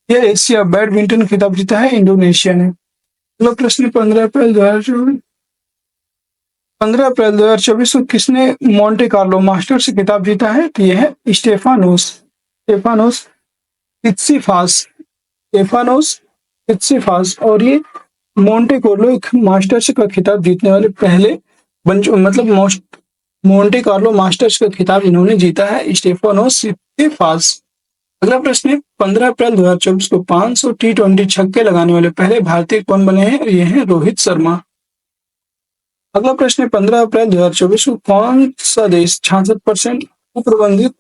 एशिया बैडमिंटन खिताब जीता है इंडोनेशिया ने। अगला प्रश्न 15 अप्रैल 2024 को किसने मोंटे कार्लो मास्टर्स खिताब जीता है, तो यह है स्टेफानोस इत्सिफास और ये मोंटे कार्लो मास्टर्स का खिताब जीतने वाले पहले मोंटे कार्लो मास्टर्स का खिताब इन्होंने जीता है, स्टेफानोस इत्सिफास। अगला प्रश्न है 15 अप्रैल 2024 को 500 T20 छक्के लगाने वाले पहले भारतीय कौन बने हैं, ये हैं रोहित शर्मा। अगला प्रश्न है 15 अप्रैल 2024 को कौन सा देश 66% कुप्रबंधित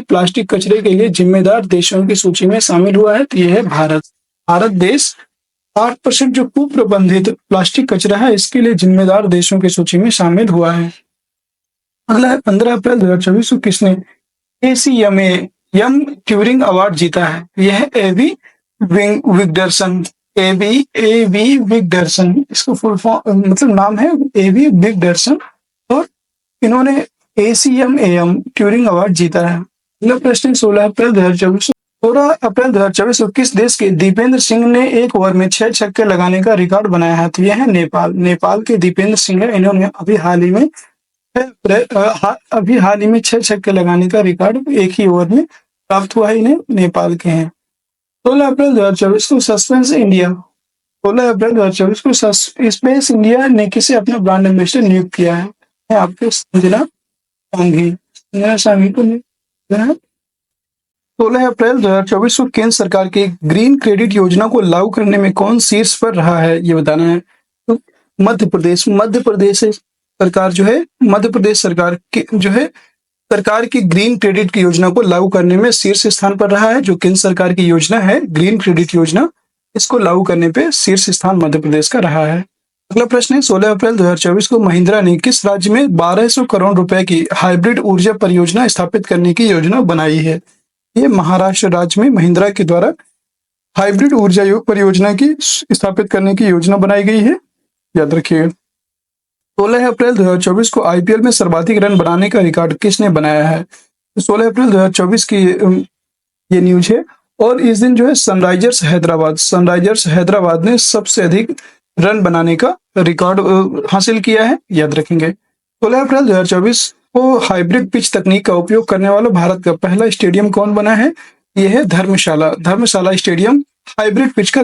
प्लास्टिक कचरे के लिए जिम्मेदार देशों की सूची में शामिल हुआ है, तो यह है भारत देश 8% जो कुप्रबंधित प्लास्टिक कचरा है इसके लिए जिम्मेदार देशों की सूची में शामिल हुआ है। अगला है 15 अप्रैल 2024 को किसने ACMA ट्यूरिंग अवार्ड जीता है, यह है एबी विगडरसन। इसका फुल फॉर्म मतलब नाम है एबी विगडरसन और इन्होंने ACMAM ट्यूरिंग अवार्ड जीता है। अगला प्रश्न 16 अप्रैल 2024 को किस देश के दीपेंद्र सिंह ने एक ओवर में 6 छक्के लगाने का रिकॉर्ड बनाया है, तो यह है नेपाल के दीपेंद्र सिंह है। इन्होंने अभी हाल ही में 6 छक्के लगाने का रिकॉर्ड एक ही ओवर में प्राप्त हुआ है, इन्हें नेपाल के हैं। 16 अप्रैल 2024 को स्पेस इंडिया ने किसे अपना ब्रांड एम्बेसडर नियुक्त किया है, आपके संजना सांघी को नियुक्त। 16 अप्रैल 2024 को केंद्र सरकार की ग्रीन क्रेडिट योजना को लागू करने में कौन शीर्ष पर रहा है, ये बताना है। तो मध्य प्रदेश सरकार की ग्रीन क्रेडिट की योजना को लागू करने में शीर्ष स्थान पर रहा है। जो केंद्र सरकार की योजना है ग्रीन क्रेडिट योजना, इसको लागू करने पे शीर्ष स्थान मध्य प्रदेश का रहा है। अगला प्रश्न है 16 अप्रैल 2024 को महिंद्रा ने किस राज्य में 1200 करोड़ रुपए की हाइब्रिड ऊर्जा परियोजना स्थापित करने की योजना बनाई है। ये महाराष्ट्र राज्य में महिंद्रा के द्वारा हाइब्रिड ऊर्जा परियोजना की स्थापित करने की योजना बनाई गई है, याद रखिए। 16 अप्रैल 2024 को आईपीएल में सर्वाधिक रन बनाने का रिकॉर्ड किसने बनाया है। 16 अप्रैल 2024 की ये न्यूज है और इस दिन जो है सनराइजर्स हैदराबाद ने सबसे अधिक रन बनाने का रिकॉर्ड हासिल किया है, याद रखेंगे। 16 अप्रैल 2024 को हाइब्रिड पिच तकनीक का उपयोग करने वाला भारत का पहला स्टेडियम कौन बना है, यह है धर्मशाला स्टेडियम हाइब्रिड पिच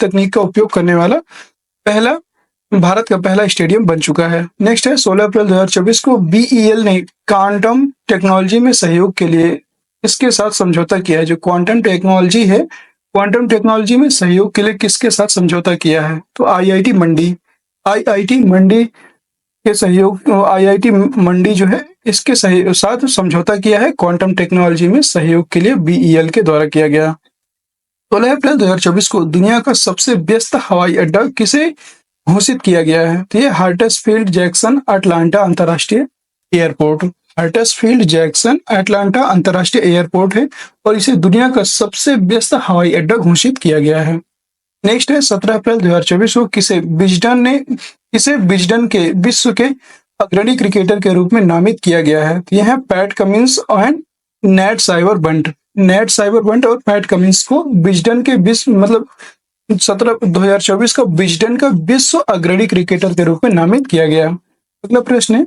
तकनीक का उपयोग करने वाला भारत का पहला स्टेडियम बन चुका है। नेक्स्ट है 16 अप्रैल 2024 को BEL ने क्वांटम टेक्नोलॉजी में सहयोग के लिए किसके साथ समझौता किया है। जो क्वांटम टेक्नोलॉजी है, क्वांटम टेक्नोलॉजी में सहयोग के लिए किसके साथ समझौता किया है, तो IIT मंडी जो है इसके साथ समझौता किया है। क्वांटम टेक्नोलॉजी में सहयोग के लिए BEL के द्वारा किया गया। 16 अप्रैल 2024 को दुनिया का सबसे व्यस्त हवाई अड्डा किसे घोषित किया गया है, तो ये हार्ट्सफील्ड जैक्सन अटलांटा अंतरराष्ट्रीय एयरपोर्ट है और इसे दुनिया का सबसे व्यस्त हवाई अड्डा घोषित किया गया है। नेक्स्ट है 17 अप्रैल 2024 को किसे विजडन के विश्व के अग्रणी क्रिकेटर के रूप में नामित किया गया है, तो यह है Pat Cummins and Nat Sciver Brunt और पैट कमिंस को विजडन के विश्व 2024 का विजडन का विश्व अग्रणी क्रिकेटर के रूप में नामित किया गया। अगला प्रश्न है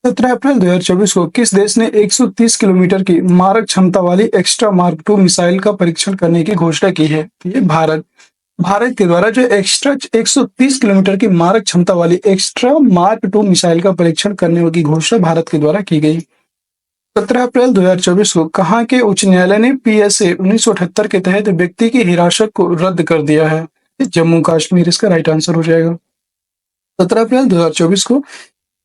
17 अप्रैल 2024 को किस देश ने 130 किलोमीटर की मारक क्षमता वाली एक्स्ट्रा मार्क 2 मिसाइल का परीक्षण करने की घोषणा की है, ये भारत के द्वारा जो एक्स्ट्रा 130 किलोमीटर की मारक क्षमता वाली एक्स्ट्रा मार्क 2 मिसाइल का परीक्षण करने की घोषणा भारत के द्वारा की गई। 17 अप्रैल 2024 को कहां के उच्च न्यायालय ने PSA 1978 के तहत व्यक्ति की हिरासत को रद्द कर दिया है, जम्मू कश्मीर इसका राइट आंसर हो जाएगा। 17 अप्रैल 2024 को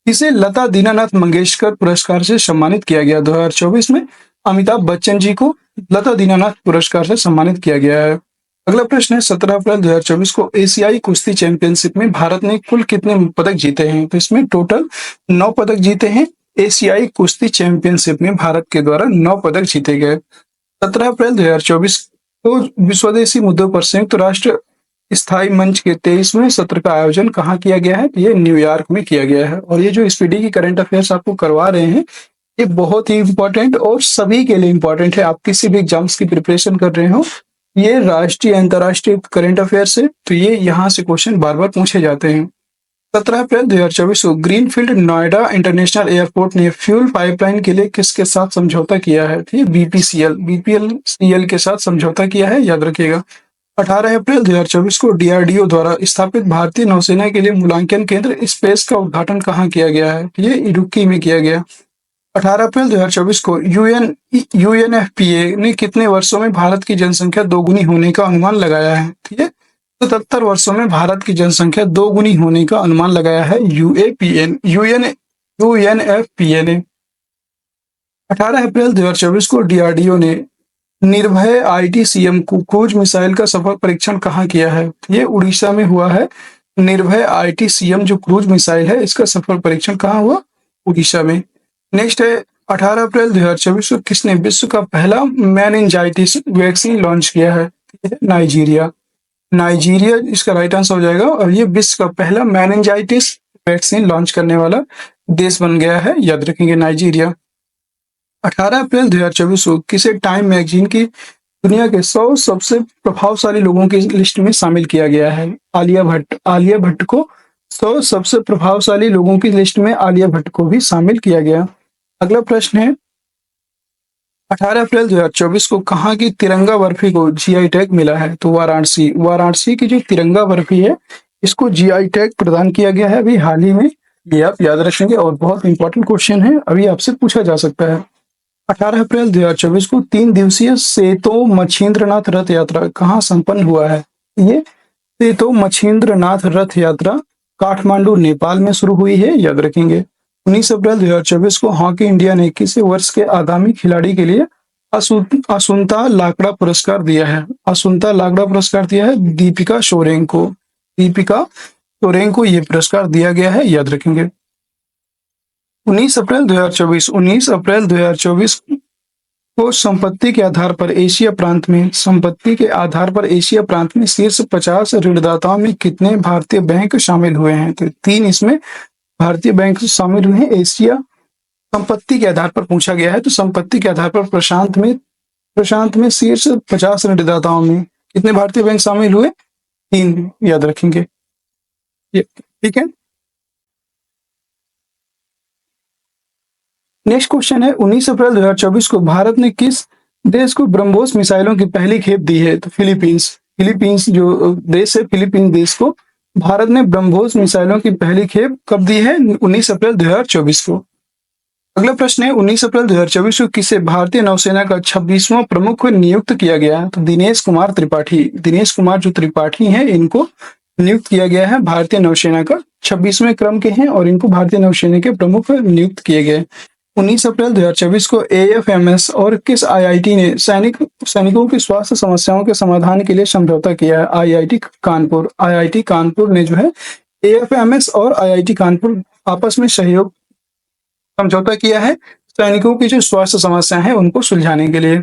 इसे लता दीनानाथ मंगेशकर पुरस्कार से सम्मानित किया गया। 2024 में अमिताभ बच्चन जी को लता दीनानाथ पुरस्कार से सम्मानित किया गया है। अगला प्रश्न है 17 अप्रैल 2024 को एशियाई कुश्ती चैंपियनशिप में भारत ने कुल कितने पदक जीते हैं? तो इसमें टोटल 9 पदक जीते हैं। एशियाई कुश्ती चैंपियनशिप में भारत के द्वारा 9 पदक जीते गए। 17 अप्रैल 2024 को विश्वदेशी मुद्दों पर संयुक्त राष्ट्र स्थायी मंच के 23वें सत्र का आयोजन कहाँ किया गया है? ये न्यूयॉर्क में किया गया है। और ये जो स्पीडी की करंट अफेयर्स आपको करवा रहे हैं, ये बहुत ही इंपॉर्टेंट और सभी के लिए इंपॉर्टेंट है। आप किसी भी एग्जाम्स की प्रिपरेशन कर रहे हो, ये राष्ट्रीय अंतर्राष्ट्रीय करंट अफेयर्स है, तो ये यहाँ से क्वेश्चन बार बार पूछे जाते हैं। 17 अप्रैल 2024 को ग्रीनफील्ड नोएडा इंटरनेशनल एयरपोर्ट ने फ्यूल पाइपलाइन के लिए किसके साथ समझौता किया है? तो ये बीपीसीएल के साथ समझौता किया है, याद रखिएगा। 18 अप्रैल 2024 को डीआरडीओ द्वारा स्थापित भारतीय नौसेना के लिए मूल्यांकन केंद्र स्पेस का उद्घाटन कहाँ किया गया है? ये इडुक्की में किया गया। 18 अप्रैल 2024 को यूएनएफपीए ने कितने वर्षों में भारत की जनसंख्या दोगुनी होने का अनुमान लगाया है? ठीक है, 77 वर्षों में भारत की जनसंख्या दोगुनी होने का अनुमान लगाया है यूएनएफपीए ने। 18 अप्रैल 2024 को डीआरडीओ ने निर्भय आईटीसीएम क्रूज मिसाइल का सफल परीक्षण कहाँ किया है? ये उड़ीसा में हुआ है। निर्भय आईटीसीएम जो क्रूज मिसाइल है, इसका सफल परीक्षण कहाँ हुआ? उड़ीसा में। नेक्स्ट है 18 अप्रैल 2024 को किसने विश्व का पहला मेनिंजाइटिस वैक्सीन लॉन्च किया है? नाइजीरिया इसका राइट आंसर हो जाएगा। और ये विश्व का पहला मेनिंजाइटिस वैक्सीन लॉन्च करने वाला देश बन गया है, याद रखेंगे, नाइजीरिया। 18 अप्रैल 2024 को किसे टाइम मैगजीन की दुनिया के 100 सबसे प्रभावशाली लोगों की लिस्ट में शामिल किया गया है? आलिया भट्ट को 100 सबसे प्रभावशाली लोगों की लिस्ट में आलिया भट्ट को भी शामिल किया गया। अगला प्रश्न है 18 अप्रैल 2024 को कहाँ की तिरंगा बर्फी को जीआई टैग मिला है? तो वाराणसी की जो तिरंगा बर्फी है, इसको जीआई टैग प्रदान किया गया है अभी हाल ही में। ये आप याद रखेंगे और बहुत इंपॉर्टेंट क्वेश्चन है, अभी आपसे पूछा जा सकता है। 18 अप्रैल 2024 को 3 दिवसीय सेतो मछींद्रनाथ रथ यात्रा कहाँ संपन्न हुआ है? ये सेतो मछींद्रनाथ रथ यात्रा काठमांडू नेपाल में शुरू हुई है, याद रखेंगे। 19 अप्रैल 2024 को हॉकी इंडिया ने किसी वर्ष के आगामी खिलाड़ी के लिए असुंता लाकड़ा पुरस्कार दिया है? असुंता लाकड़ा पुरस्कार दिया है दीपिका सोरेंग को ये पुरस्कार दिया गया है, याद रखेंगे। 19 अप्रैल 2024 को संपत्ति के आधार पर एशिया प्रांत में शीर्ष 50 ऋणदाताओं में कितने भारतीय बैंक शामिल हुए हैं? तो 3 इसमें भारतीय बैंक शामिल हुए हैं। एशिया संपत्ति के आधार पर पूछा गया है, तो संपत्ति के आधार पर प्रशांत में शीर्ष 50 ऋणदाताओं में कितने भारतीय बैंक शामिल हुए? 3, याद रखेंगे। ठीक है। नेक्स्ट क्वेश्चन है 19 अप्रैल 2024 को भारत ने किस देश को ब्रह्मोस मिसाइलों की पहली खेप दी है? तो फिलीपींस जो देश है, फिलीपींस देश को भारत ने ब्रह्मोस मिसाइलों की पहली खेप कब दी है? 19 अप्रैल 2024 को। अगला प्रश्न है 19 अप्रैल 2024 को किसे भारतीय नौसेना का 26वां प्रमुख नियुक्त किया गया? तो दिनेश कुमार जो त्रिपाठी हैं, इनको नियुक्त किया गया है। भारतीय नौसेना का 26वें क्रम के हैं और इनको भारतीय नौसेना के प्रमुख नियुक्त किए गए। 19 अप्रैल 2024 को एएफएमएस और किस आईआईटी ने सैनिकों की स्वास्थ्य समस्याओं के समाधान के लिए समझौता किया है? आईआईटी कानपुर ने जो है एएफएमएस और आईआईटी कानपुर आपस में सहयोग समझौता किया है सैनिकों की जो स्वास्थ्य समस्या है उनको सुलझाने के लिए।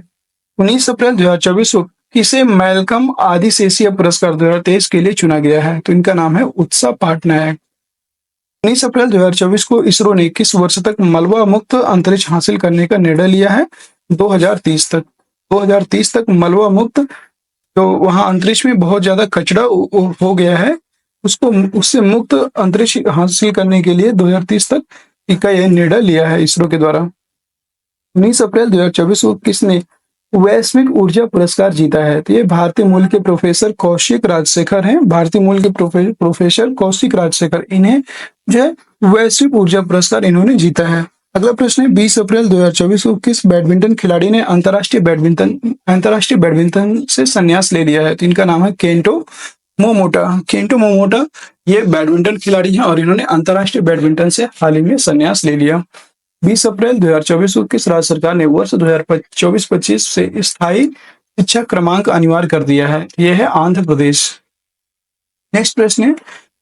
19 अप्रैल 2024 को किसे मैल्कम आदिशेषीय पुरस्कार 2023 के लिए चुना गया है? तो इनका नाम है उत्साह पाटनायक। 19 अप्रैल 2024 को इसरो ने किस वर्ष तक मलबा मुक्त अंतरिक्ष हासिल करने का निर्णय लिया है? 2030 तक मलबा मुक्त, जो वहां अंतरिक्ष में बहुत ज्यादा कचरा हो गया है, उससे मुक्त अंतरिक्ष हासिल करने के लिए 2030 तक का यह निर्णय लिया है इसरो के द्वारा। 19 अप्रैल 2024 को किसने वैश्विक ऊर्जा पुरस्कार जीता है? तो ये भारतीय मूल के प्रोफेसर कौशिक राजशेखर हैं। भारतीय मूल के प्रोफेसर कौशिक राजशेखर, इन्हें जो है वैश्विक ऊर्जा पुरस्कार इन्होंने जीता है। अगला प्रश्न है 20 अप्रैल 2024 को किस बैडमिंटन खिलाड़ी ने अंतरराष्ट्रीय बैडमिंटन से संन्यास ले लिया है? तो इनका नाम है केंटो मोमोटा। ये बैडमिंटन खिलाड़ी हैं और इन्होंने अंतरराष्ट्रीय बैडमिंटन से हाल ही में संन्यास ले लिया। 20 अप्रैल 2024 को किस राज्य सरकार ने वर्ष 2024-25 से स्थायी शिक्षा क्रमांक अनिवार्य कर दिया है? यह है आंध्र प्रदेश। नेक्स्ट प्रश्न है,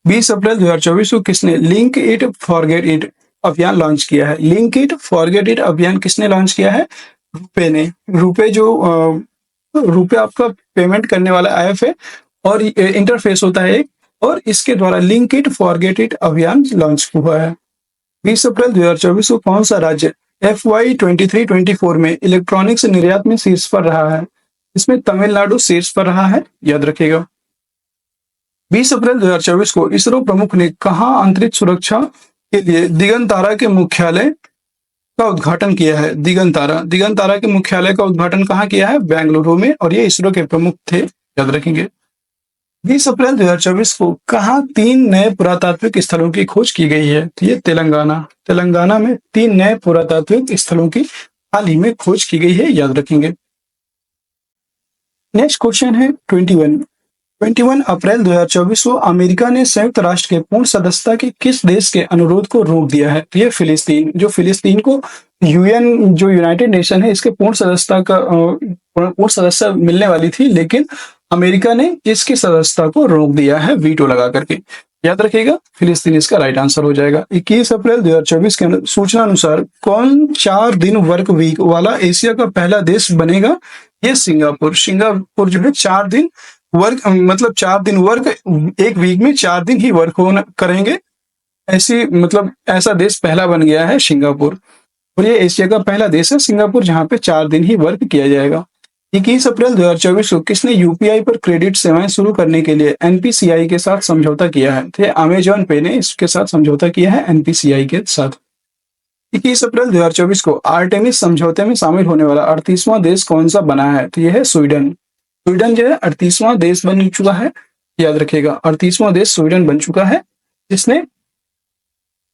20 अप्रैल 2024 को किसने लिंक इट फॉरगेट इट अभियान लॉन्च किया है? लिंक इट फॉरगेट इट अभियान किसने लॉन्च किया है? रुपे ने। रुपे जो रुपे आपका पेमेंट करने वाला ऐप है और इंटरफेस होता है एक, और इसके द्वारा लिंक इट फॉरगेट इट अभियान लॉन्च हुआ है। 20 अप्रैल 2024 को कौन सा राज्य FY 23-24 में इलेक्ट्रॉनिक्स निर्यात में शीर्ष पर रहा है? इसमें तमिलनाडु शीर्ष पर रहा है, याद रखिएगा। 20 अप्रैल 2024 को इसरो प्रमुख ने कहाँ अंतरिक्ष सुरक्षा के लिए दिगंतारा के मुख्यालय का उद्घाटन किया है? दिगंतारा के मुख्यालय का उद्घाटन कहाँ किया है? बेंगलुरु में, और ये इसरो के प्रमुख थे, याद रखेंगे। 20 अप्रैल 2024 को कहाँ 3 नए पुरातात्विक स्थलों की खोज की गई है? तो ये तेलंगाना में 3 नए पुरातात्विक स्थलों की हाल ही में खोज की गई है, याद रखेंगे। नेक्स्ट क्वेश्चन है 21 अप्रैल 2024 को अमेरिका ने संयुक्त राष्ट्र के पूर्ण सदस्यता के किस देश के अनुरोध को रोक दिया है? तो ये फिलिस्तीन। जो फिलिस्तीन को यूएन जो यूनाइटेड नेशन है इसके पूर्ण सदस्यता मिलने वाली थी, लेकिन अमेरिका ने इसकी सदस्यता को रोक दिया है वीटो लगा करके, याद रखिएगा। फिलिस्तीन इसका राइट आंसर हो जाएगा। 21 अप्रैल 2024 के सूचना अनुसार कौन 4 दिन वर्क वीक वाला एशिया का पहला देश बनेगा? ये सिंगापुर जो है 4 दिन वर्क, मतलब 4 दिन वर्क, एक वीक में 4 दिन ही वर्क होना करेंगे, ऐसा देश पहला बन गया है सिंगापुर, और ये एशिया का पहला देश है सिंगापुर जहां पे 4 दिन ही वर्क किया जाएगा। 21 अप्रैल 2024 को किसने यूपीआई पर क्रेडिट सेवाएं शुरू करने के लिए एनपीसीआई के साथ समझौता किया है? तो अमेजॉन पे ने इसके साथ समझौता किया है एनपीसीआई के साथ। 21 अप्रैल 2024 को आर्टेमिस समझौते में शामिल होने वाला 38वां देश कौन सा बना है? तो यह है स्वीडन। स्वीडन जो है 38वां देश बन चुका है, याद रखिएगा। 38वां देश स्वीडन बन चुका है जिसने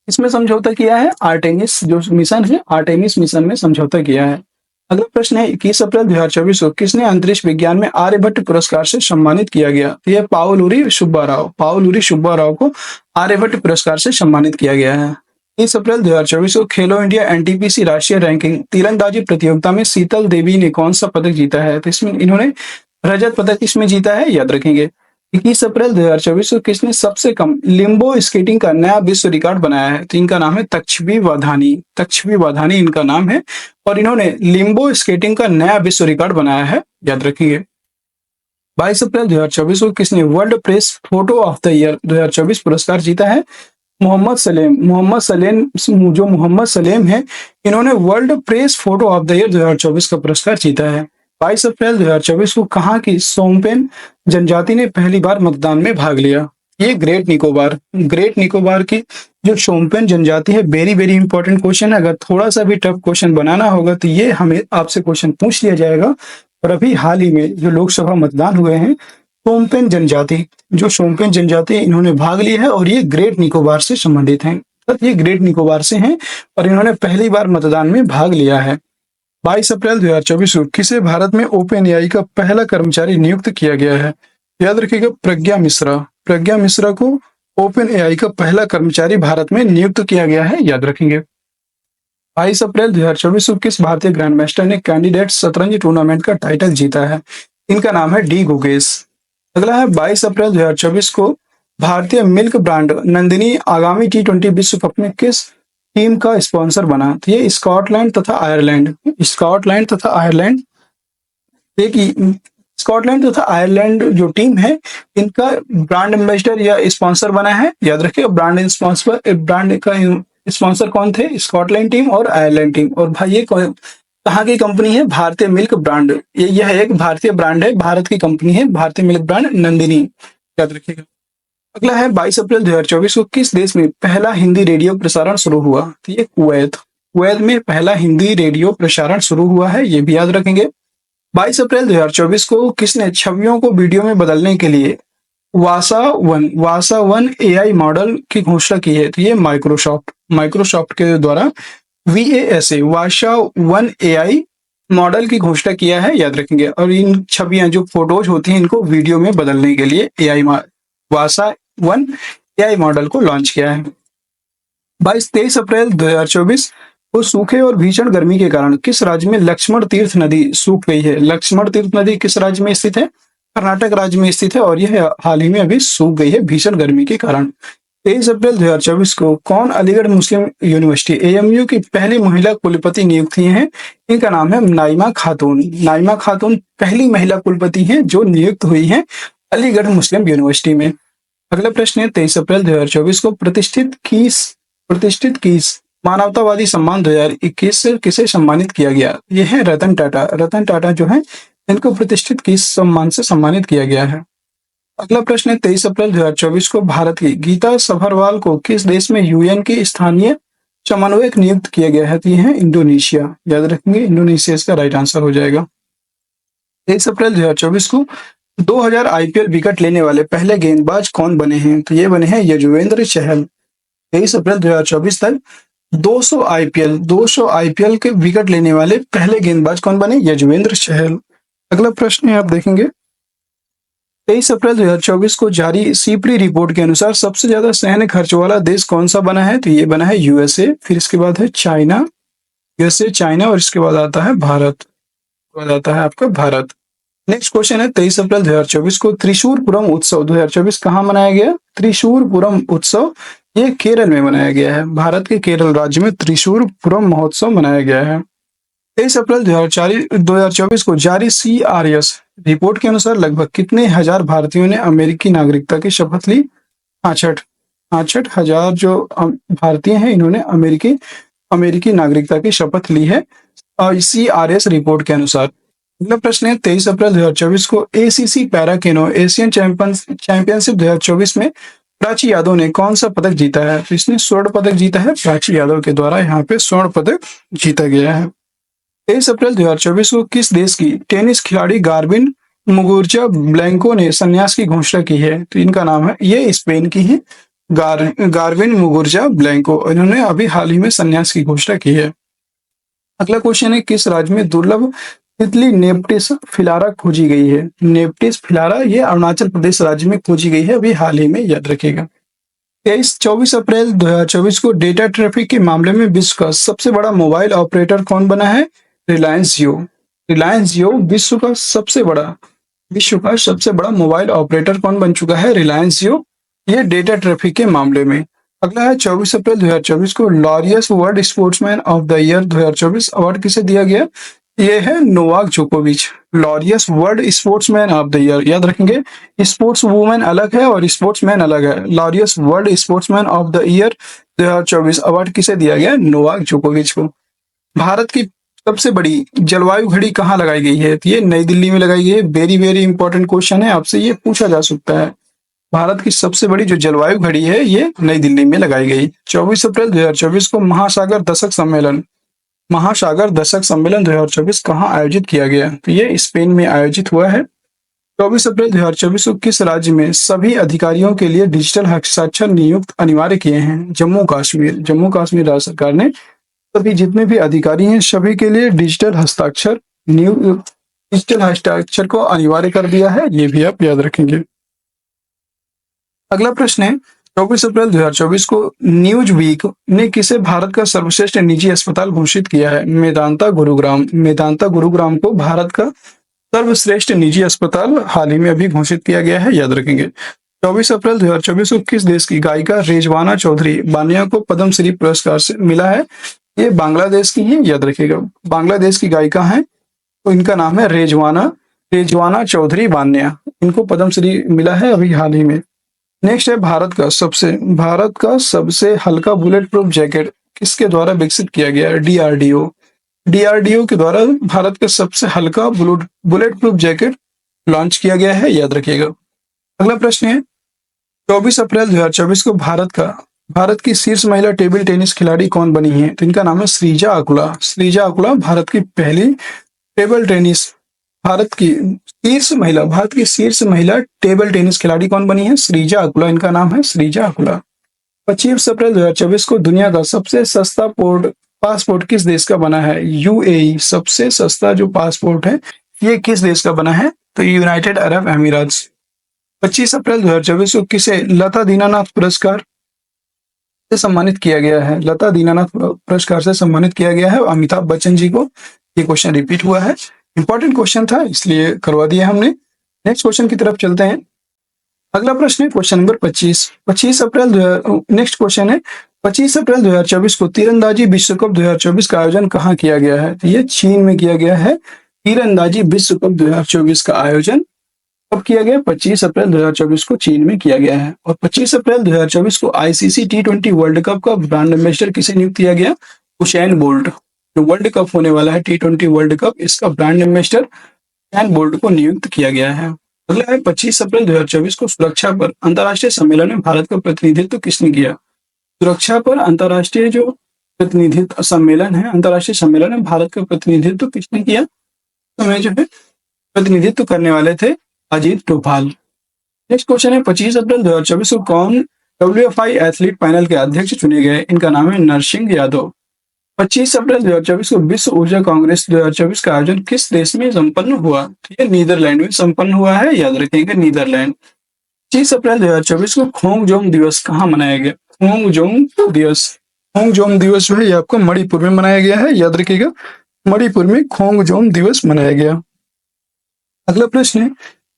इसमें समझौता किया है। आर्टेमिस जो मिशन है, आर्टेमिस मिशन में समझौता किया है। अगला प्रश्न है 21 अप्रैल 2024 को किसने अंतरिक्ष विज्ञान में आर्यभट्ट पुरस्कार से सम्मानित किया गया? तो यह पाउलुरी सुब्बा राव को आर्यभट्ट पुरस्कार से सम्मानित किया गया है। 30 अप्रैल 2024 को खेलो इंडिया एनटीपीसी राष्ट्रीय रैंकिंग तीरंदाजी प्रतियोगिता में शीतल देवी ने कौन सा पदक जीता है? तो इसमें इन्होंने रजत पदक इसमें जीता है, याद रखेंगे। 21 अप्रैल 2024 को किसने सबसे कम लिम्बो स्केटिंग का नया विश्व रिकॉर्ड बनाया है? तो इनका नाम है तक्षवी वाधानी इनका नाम है, और इन्होंने लिम्बो स्केटिंग का नया विश्व रिकॉर्ड बनाया है, याद रखिए। 22 अप्रैल 2024 को किसने world press photo of the year 2024 पुरस्कार जीता है? मोहम्मद सलेम है, इन्होंने world press photo of the year 2024 का पुरस्कार जीता है। 22 अप्रैल 2024 को कहाँ की शोम्पेन जनजाति ने पहली बार मतदान में भाग लिया? ये ग्रेट निकोबार की जो शोम्पेन जनजाति है, वेरी इंपॉर्टेंट क्वेश्चन है। अगर थोड़ा सा भी टफ क्वेश्चन बनाना होगा तो ये हमें आपसे क्वेश्चन पूछ लिया जाएगा। और अभी हाल ही में जो लोकसभा मतदान हुए हैं, शोम्पेन जनजाति इन्होंने भाग लिया है, और ये ग्रेट निकोबार से संबंधित हैं। ये ग्रेट निकोबार से हैं और इन्होंने पहली बार मतदान में भाग लिया है। 22 अप्रैल 2024 को किसे भारत में ओपन एआई का पहला कर्मचारी नियुक्त किया गया है? याद रखिएगा, प्रज्ञा मिश्रा को ओपन एआई का पहला कर्मचारी भारत में नियुक्त किया गया है, याद रखेंगे। 22 अप्रैल 2024 को किस भारतीय ग्रैंड मास्टर ने कैंडिडेट शतरंज टूर्नामेंट का टाइटल जीता है? इनका नाम है डी गुगेश। अगला है 22 अप्रैल 2024 को भारतीय मिल्क ब्रांड नंदिनी आगामी T20 विश्व कप में किस टीम का स्पॉन्सर बना? तो ये स्कॉटलैंड तथा आयरलैंड जो टीम है इनका ब्रांड एम्बेसडर या स्पॉन्सर बना है, याद रखिए। ब्रांड का स्पॉन्सर कौन थे? स्कॉटलैंड टीम और आयरलैंड टीम। और भाई ये कहाँ की कंपनी है? भारतीय मिल्क ब्रांड। यह एक भारतीय ब्रांड है, भारत की कंपनी है भारतीय मिल्क ब्रांड नंदिनी, याद रखिएगा। अगला है 22 अप्रैल 2024 को किस देश में पहला हिंदी रेडियो प्रसारण शुरू हुआ? तो ये कुवैत में पहला हिंदी रेडियो प्रसारण शुरू हुआ है, ये भी याद रखेंगे। 22 अप्रैल 2024 को किसने छवियों को वीडियो में बदलने के लिए वासा वन एआई मॉडल की घोषणा की है? तो ये माइक्रोसॉफ्ट के द्वारा वासा वन एआई मॉडल की घोषणा किया है, याद रखेंगे। और इन छवियां जो फोटोज होती हैं इनको वीडियो में बदलने के लिए वासा वन एआई मॉडल को लॉन्च किया है। 23 अप्रैल 2024 वो सूखे और भीषण गर्मी के कारण किस राज्य में लक्ष्मण तीर्थ नदी सूख गई है? लक्ष्मण तीर्थ नदी किस राज्य में स्थित है? कर्नाटक राज्य में स्थित है और यह हाल ही में अभी सूख गई है भीषण गर्मी के कारण। 23 अप्रैल 2024 को कौन अलीगढ़ मुस्लिम यूनिवर्सिटी एएमयू की पहली महिला कुलपति नियुक्त हुई हैं? इनका नाम है नाइमा खातून। नाइमा खातून पहली महिला कुलपति हैं जो नियुक्त हुई हैं अलीगढ़ मुस्लिम यूनिवर्सिटी में। अगला प्रश्न है 23 अप्रैल 2024 को प्रतिष्ठित किस मानवतावादी सम्मान 2021 से किसे सम्मानित किया गया? यह है रतन टाटा। रतन टाटा जो है इनको प्रतिष्ठित किस सम्मान से सम्मानित किया गया है? अगला प्रश्न है 23 अप्रैल 2024 को भारत की गीता सभरवाल को किस देश में यूएन की स्थानीय समन्वयक नियुक्त किया गया है? तो यह है इंडोनेशिया। याद रखेंगे इंडोनेशिया इसका राइट आंसर हो जाएगा। 23 अप्रैल 2024 को 2000 आईपीएल विकेट लेने वाले पहले गेंदबाज कौन बने हैं? तो ये बने हैं यजुवेंद्र चहल। 23 अप्रैल 2024 तक 200 आईपीएल के विकेट लेने वाले पहले गेंदबाज कौन बने? यजुवेंद्र चहल। अगला प्रश्न है आप देखेंगे 23 अप्रैल 2024 को जारी सीपरी रिपोर्ट के अनुसार सबसे ज्यादा सैन्य खर्च वाला देश कौन सा बना है? तो ये बना है यूएसए, फिर इसके बाद है चाइना, यूएसए चाइना और इसके बाद आता है भारत, बाद आता है आपका भारत। नेक्स्ट क्वेश्चन है 23 अप्रैल 2024 को त्रिशूरपुरम उत्सव 2024 कहाँ मनाया गया? त्रिशूरपुरम उत्सव ये केरल में मनाया गया है। भारत के केरल राज्य में त्रिशूरपुरम महोत्सव मनाया गया है। 23 अप्रैल 2024 को जारी CRS रिपोर्ट के अनुसार लगभग कितने हजार भारतीयों ने अमेरिकी नागरिकता की शपथ ली? 65,000 जो भारतीय हैं इन्होंने अमेरिकी नागरिकता की शपथ ली है CRS रिपोर्ट के अनुसार। अगला प्रश्न है 23 अप्रैल 2024 को ACC पैरा केनो एशियन चैंपियनशिप 2024 में प्राची यादव ने कौन सा पदक जीता है? तो इसने स्वर्ण पदक जीता है। प्राची यादव के द्वारा यहाँ पे स्वर्ण पदक जीता गया है। 23 अप्रैल 2024 को किस देश की टेनिस खिलाड़ी गार्बिन मुगुरुजा ब्लैंको ने संन्यास की घोषणा की है? तो इनका नाम है, ये स्पेन की है, गार्बिन मुगुरुजा ब्लैंको। इन्होंने अभी हाल ही में संन्यास की घोषणा की है। अगला क्वेश्चन है किस राज्य में दुर्लभ तितली नेप्टिस फिलारा खोजी गई है? नेप्टिस फिलारा ये अरुणाचल प्रदेश राज्य में खोजी गई है अभी हाल ही में, याद रखिएगा। 24 अप्रैल 2024 को डेटा ट्रैफिक के मामले में विश्व का सबसे बड़ा मोबाइल ऑपरेटर कौन बना है? रिलायंस जियो। रिलायंस जियो विश्व का सबसे बड़ा मोबाइल ऑपरेटर कौन बन चुका है? रिलायंस जियो, ये डेटा ट्रैफिक के मामले में। अगला है 24 अप्रैल 2024 को Laureus world sportsman of the year 2024 award किसे दिया गया? ये है नोवाक जोकोविच। Laureus world sportsman of the year, याद रखेंगे स्पोर्ट्स वुमेन अलग है और स्पोर्ट्समैन अलग है। Laureus world sportsman of the year 2024 award किसे दिया गया? नोवाक जोकोविच को। भारत की सबसे बड़ी जलवायु घड़ी कहाँ लगाई गई है? तो ये नई दिल्ली में लगाई गई है। वेरी वेरी इंपॉर्टेंट क्वेश्चन है, आपसे ये पूछा जा सकता है। भारत की सबसे बड़ी जो जलवायु घड़ी है ये नई दिल्ली में लगाई गई। 24 अप्रैल 2024 को महासागर दशक सम्मेलन 2024 कहाँ आयोजित किया गया? तो ये स्पेन में आयोजित हुआ है। 24 अप्रैल 2024 को किस राज्य में सभी अधिकारियों के लिए डिजिटल हस्ताक्षर नियुक्त अनिवार्य किए हैं? जम्मू कश्मीर राज्य सरकार ने सभी जितने भी अधिकारी हैं सभी के लिए डिजिटल हस्ताक्षर को अनिवार्य कर दिया है, ये भी आप याद रखेंगे। अगला प्रश्न है 24 अप्रैल 2024 को न्यूज वीक ने किसे भारत का सर्वश्रेष्ठ निजी अस्पताल घोषित किया है? मेदांता गुरुग्राम को भारत का सर्वश्रेष्ठ निजी अस्पताल हाल ही में अभी घोषित किया गया है, याद रखेंगे। 24 अप्रैल 2024 को किस देश की गायिका रेजवाना चौधरी बानिया को पद्मश्री पुरस्कार से मिला है? ये बांग्लादेश की है, याद रखिएगा। बांग्लादेश की गायिका है तो इनका नाम है रेजवाना चौधरी बानिया। इनको पद्मश्री मिला है अभी हाल ही में। नेक्स्ट है भारत का सबसे हल्का बुलेट प्रूफ जैकेट किसके द्वारा विकसित किया गया है? डीआरडीओ के द्वारा भारत का सबसे हल्का बुलेट प्रूफ जैकेट लॉन्च किया गया है, याद रखिएगा। अगला प्रश्न है 24 अप्रैल 2024 को भारत की शीर्ष महिला टेबल टेनिस खिलाड़ी कौन बनी है? तो इनका नाम है श्रीजा अकुला। भारत की पहली भारत की शीर्ष महिला टेबल टेनिस खिलाड़ी कौन बनी है? श्रीजा अकुला, इनका नाम है श्रीजा अकुला। 25 अप्रैल 2024 को दुनिया का सबसे सस्ता पासपोर्ट किस देश का बना है? यूएई। सबसे सस्ता जो पासपोर्ट है ये किस देश का बना है? तो यूनाइटेड अरब अमीरात। 25 अप्रैल 2024 को किसे लता दीनानाथ पुरस्कार से सम्मानित किया गया है? लता दीनानाथ पुरस्कार से सम्मानित किया गया है अमिताभ बच्चन जी को। ये क्वेश्चन रिपीट हुआ है, इंपॉर्टेंट क्वेश्चन था इसलिए करवा दिया हमने। नेक्स्ट क्वेश्चन की तरफ चलते हैं। अगला प्रश्न है क्वेश्चन नंबर 25। 25 अप्रैल नेक्स्ट क्वेश्चन है 25 अप्रैल 2024 को तीरंदाजी विश्व कप 2024 का आयोजन कहाँ किया गया है? तो ये चीन में किया गया है। तीरंदाजी विश्व कप 2024 का आयोजन कब किया गया? 25 अप्रैल 2024 को चीन में किया गया है। और 25 अप्रैल 2024 को आईसीसी T20 वर्ल्ड कप का ब्रांड एम्बेसडर किसे नियुक्त किया गया? Usain bolt. जो वर्ल्ड कप होने वाला है T20 वर्ल्ड कप, इसका ब्रांड एम्बेसडर उसेन बोल्ट को नियुक्त किया गया है। अगला है 25 अप्रैल 2024 को सुरक्षा पर अंतर्राष्ट्रीय सम्मेलन में भारत का प्रतिनिधित्व किसने किया? सुरक्षा पर अंतर्राष्ट्रीय जो प्रतिनिधित्व सम्मेलन है, अंतर्राष्ट्रीय सम्मेलन में भारत का प्रतिनिधित्व किसने किया? तो मैं जो है प्रतिनिधित्व करने वाले थे अजीत डोभाल। नेक्स्ट क्वेश्चन है 25 अप्रैल 2024 को कौन WFI एथलीट पैनल के अध्यक्ष चुने गए? इनका नाम है नरसिंह यादव। 25 अप्रैल 2024 को विश्व ऊर्जा कांग्रेस 2024 का आयोजन किस देश में संपन्न हुआ? ठीक है, नीदरलैंड में संपन्न हुआ है, याद रखिएगा नीदरलैंड। 25 अप्रैल 2024 को खोंगजोम दिवस कहाँ मनाया गया? खोंगजोम दिवस, खोंगजोम दिवस जो है ये आपको मणिपुर में मनाया गया है, याद रखिएगा मणिपुर में खोंगजोम दिवस मनाया गया। अगला प्रश्न है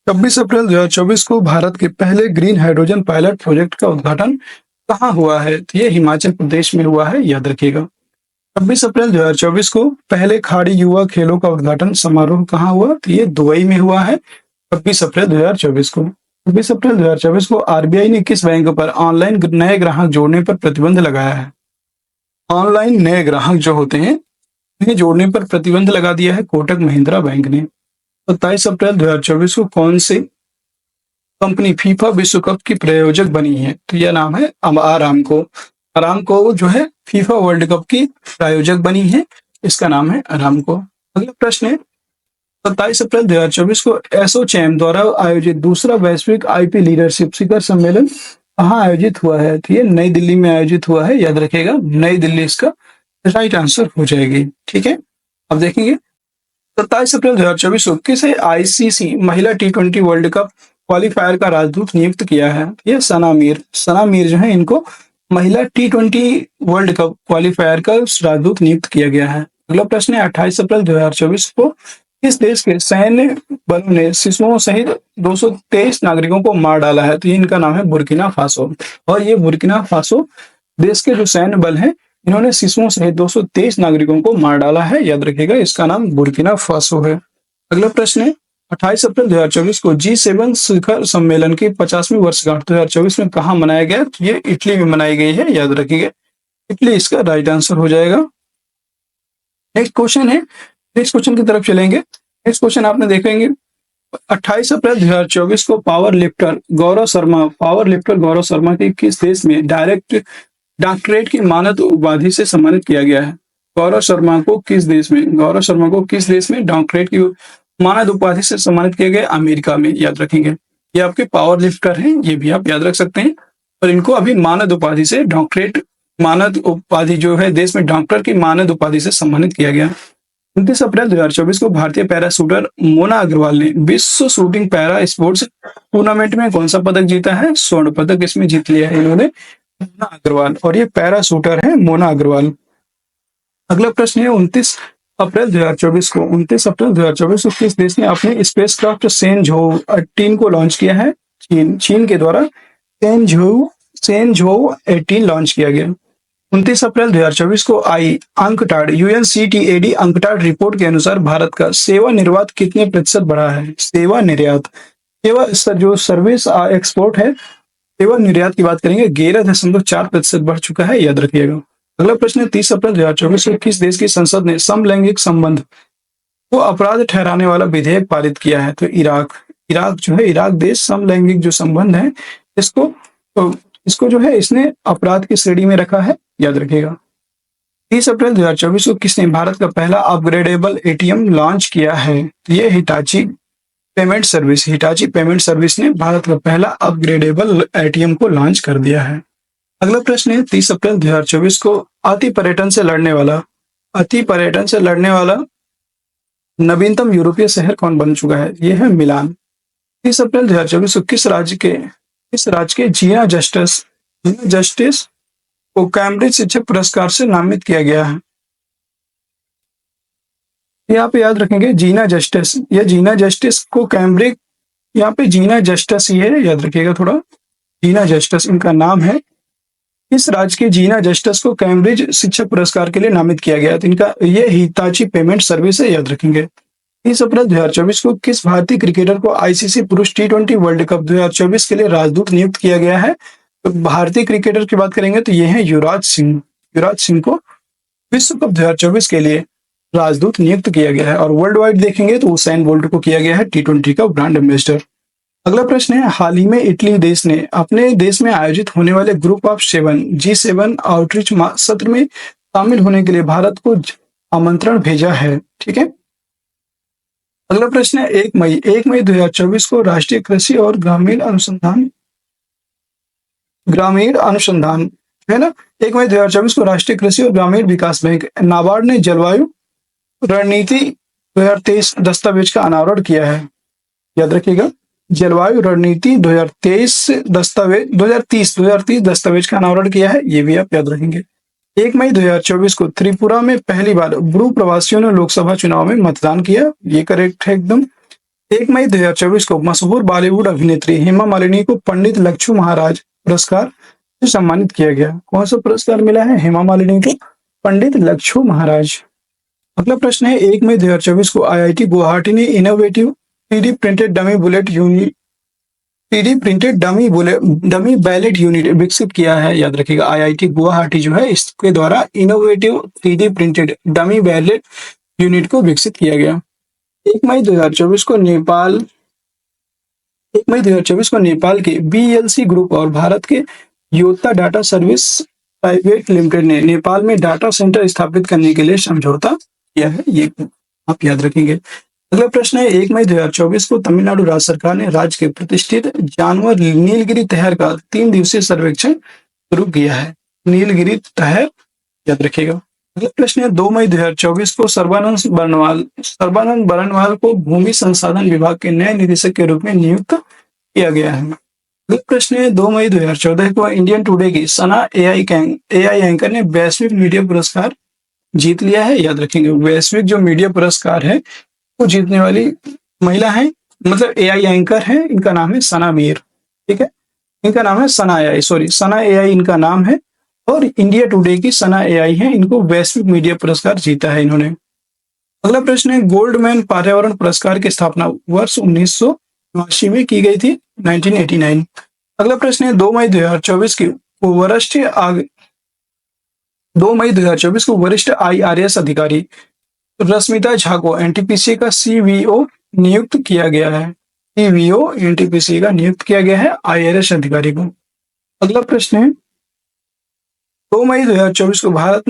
26 अप्रैल 2024 को भारत के पहले ग्रीन हाइड्रोजन पायलट प्रोजेक्ट का उद्घाटन कहाँ हुआ है? तो ये हिमाचल प्रदेश में हुआ है, याद रखिएगा। 26 अप्रैल 2024 को पहले खाड़ी युवा खेलों का उद्घाटन समारोह कहाँ हुआ? तो ये दुबई में हुआ है 26 अप्रैल 2024 को। 26 अप्रैल 2024 को आरबीआई ने किस बैंक पर ऑनलाइन नए ग्राहक जोड़ने पर प्रतिबंध लगाया है? ऑनलाइन नए ग्राहक जो होते हैं इन्हें जोड़ने पर प्रतिबंध लगा दिया है कोटक महिंद्रा बैंक ने। 27 अप्रैल 2024 को कौन से कंपनी फीफा विश्व कप की प्रायोजक बनी है? तो यह नाम है अरामको। अरामको जो है फीफा वर्ल्ड कप की प्रायोजक बनी है, इसका नाम है अरामको। अगला प्रश्न है 27 अप्रैल 2024 को एसोचैम द्वारा आयोजित दूसरा वैश्विक आईपी लीडरशिप शिखर सम्मेलन कहाँ आयोजित हुआ है? तो ये नई दिल्ली में आयोजित हुआ है, याद रखिएगा नई दिल्ली इसका राइट आंसर हो जाएगी। ठीक है, अब देखेंगे 27 अप्रैल 2024 को किसे आईसीसी महिला T20 वर्ल्ड कप क्वालिफायर का राजदूत नियुक्त किया है? ये सना मीर। सना मीर जो है इनको महिला T20 वर्ल्ड कप क्वालिफायर का राजदूत नियुक्त किया गया है। अगला प्रश्न है 28 अप्रैल 2024 को किस देश के सैन्य बलों ने शिशुओं सहित 223 नागरिकों को मार डाला है? तो इनका नाम है बुर्किना फासो। और ये बुर्किना फासो देश के जो सैन्य बल हैं इन्होंने शिशुओं सहित 223 नागरिकों को मार डाला है, याद रखिएगा इसका नाम बुर्किना फासो है। अगला प्रश्न है 28 अप्रैल 2024 को G7 शिखर सम्मेलन की 50वीं वर्षगांठ 2024 में कहाँ मनाया गया? तो ये इटली में मनाई गई है, याद रखिएगा इटली इसका राइट आंसर हो जाएगा। नेक्स्ट क्वेश्चन है, नेक्स्ट क्वेश्चन की तरफ चलेंगे। नेक्स्ट क्वेश्चन आपने देखेंगे 28 अप्रैल 2024 को पावर लिफ्टर गौरव शर्मा की किस देश में डॉक्टरेट की मानद उपाधि से सम्मानित किया गया है? गौरव शर्मा को किस देश में डॉक्टरेट की मानद उपाधि से सम्मानित किया गया? अमेरिका में, याद रखेंगे। ये आपके पावर लिफ्टर हैं, ये भी आप याद रख सकते हैं। और इनको अभी मानद उपाधि से डॉक्टरेट मानद उपाधि जो है देश में डॉक्टर की मानद उपाधि से सम्मानित किया गया। 29 अप्रैल 2024 को भारतीय पैरा शूटर मोना अग्रवाल ने विश्व शूटिंग पैरा स्पोर्ट्स टूर्नामेंट में कौन सा पदक जीता है? स्वर्ण पदक इसमें जीत लिया है इन्होंने, मोना अग्रवाल। और ये पैरा शूटर है मोना अग्रवाल। अगला प्रश्न है 29 अप्रैल 2024 को किस देश ने अपने स्पेसक्राफ्ट सेनझोउ 18 को लॉन्च किया है? चीन के द्वारा सेनझोउ 18 लॉन्च किया गया। 29 अप्रैल 2024 को आई अंकटाड UNCTAD अंकटाड रिपोर्ट के अनुसार भारत का सेवा निर्यात कितने प्रतिशत बढ़ा है? सेवा जो सर्विस एक्सपोर्ट है, सेवा निर्यात की बात करेंगे 11.4% बढ़ चुका है, याद रखिएगा। अगला प्रश्न है 30 अप्रैल 2024 को किस देश की संसद ने समलैंगिक संबंध को अपराध ठहराने वाला विधेयक पारित किया है? तो इराक देश समलैंगिक जो संबंध है इसको जो है इसने अपराध की श्रेणी में रखा है, याद रखिएगा। 30 अप्रैल 2024 को किसने भारत का पहला अपग्रेडेबल ATM लॉन्च किया है? तो ये हिटाची पेमेंट सर्विस ने भारत का पहला अपग्रेडेबल ATM को लॉन्च कर दिया है। अगला प्रश्न है 30 अप्रैल 2024 को अति पर्यटन से लड़ने वाला नवीनतम यूरोपीय शहर कौन बन चुका है? यह है मिलान। 30 अप्रैल 2024 को किस राज्य के जीना जस्टिस को कैम्ब्रिज शिक्षक पुरस्कार से नामित किया गया है? यहाँ पे याद रखेंगे जीना जस्टिस, या जीना जस्टिस को कैम्ब्रिज, यहाँ पे जीना जस्टिस ही है, याद रखिएगा थोड़ा, जीना जस्टिस इनका नाम है। इस राज्य के जीना जस्टिस को कैम्ब्रिज शिक्षक पुरस्कार के लिए नामित किया गया। तो इनका ये हिताची पेमेंट सर्विस है, याद रखेंगे। 30 अप्रैल 2024 को किस भारतीय क्रिकेटर को आईसीसी पुरुष T20 वर्ल्ड कप 2024 के लिए राजदूत नियुक्त किया गया है? तो भारतीय क्रिकेटर की बात करेंगे तो ये है युवराज सिंह। युवराज सिंह को विश्व कप 2024 के लिए राजदूत नियुक्त किया गया है। और वर्ल्ड वाइड देखेंगे तो उसैन बोल्ट को किया गया है T20 का ब्रांड एम्बेसडर। अगला प्रश्न है, हाल ही में इटली देश ने अपने देश में आयोजित होने वाले ग्रुप ऑफ 7 G7 आउटरीच सत्र में शामिल होने के लिए भारत को आमंत्रण भेजा है। ठीक है। अगला प्रश्न है, 1 मई 2024 को राष्ट्रीय कृषि और ग्रामीण अनुसंधान है ना, 1 मई 2024 को राष्ट्रीय कृषि और ग्रामीण विकास बैंक नाबार्ड ने जलवायु रणनीति 2023 दस्तावेज का अनावरण किया है। याद रखिएगा, जलवायु रणनीति 2030 दस्तावेज का अनावरण किया है, ये भी आप याद रखेंगे। 1 मई 2024 को त्रिपुरा में पहली बार ब्रू प्रवासियों ने लोकसभा चुनाव में मतदान किया, ये करेक्ट है एकदम। 1 मई 2024 को मशहूर बॉलीवुड अभिनेत्री हेमा मालिनी को पंडित लक्ष्मण महाराज पुरस्कार से सम्मानित किया गया। कौन सा पुरस्कार मिला है हेमा मालिनी को? पंडित लक्ष्मण महाराज। अगला प्रश्न है, 1 मई 2024 को IIT गुवाहाटी ने innovative 3D printed dummy ballot unit विकसित किया है। याद रखिएगा, IIT गुवाहाटी जो है इसके द्वारा innovative 3D printed dummy ballot unit को विकसित किया गया। 1 मई 2024 को नेपाल के BLC ग्रुप और भारत के योता डाटा सर्विस प्राइवेट लिमिटेड ने नेपाल में डाटा सेंटर स्थापित करने के लिए समझौता किया है, ये आप याद रखेंगे। अगला प्रश्न है, 1 मई 2024 को तमिलनाडु राज्य सरकार ने राज्य के प्रतिष्ठित जानवर नीलगिरी तहर का 3 दिवसीय सर्वेक्षण शुरू किया है। नीलगिरी तहर याद रखिएगा। अगला प्रश्न है, 2 मई 2024 को सर्बानंद बरनवाल को भूमि संसाधन विभाग के नए निदेशक के रूप में नियुक्त किया गया है। अगला प्रश्न है, 2 मई 2014 को इंडियन टुडे की सना AI एंकर ने वैश्विक मीडिया पुरस्कार जीत लिया है। याद रखेंगे, वैश्विक जो मीडिया पुरस्कार है वो जीतने वाली महिला है, मतलब AI एंकर है, इनका नाम है सना मीर। ठीक है, इनका नाम है सना AI इनका नाम है, और इंडिया टुडे की सना AI है, इनको वैश्विक मीडिया पुरस्कार जीता है इन्होंने। अगला प्रश्न है, गोल्डमैन पर्यावरण पुरस्कार की स्थापना वर्ष 1989 में की गई थी, 1989। अगला प्रश्न है, 2 मई 2024 को वरिष्ठ IRS अधिकारी रश्मिता झा को NTPC का CVO नियुक्त किया गया है। CVO NTPC का नियुक्त किया गया है IRS अधिकारी को। अगला प्रश्न है, 2 मई 2024 को भारत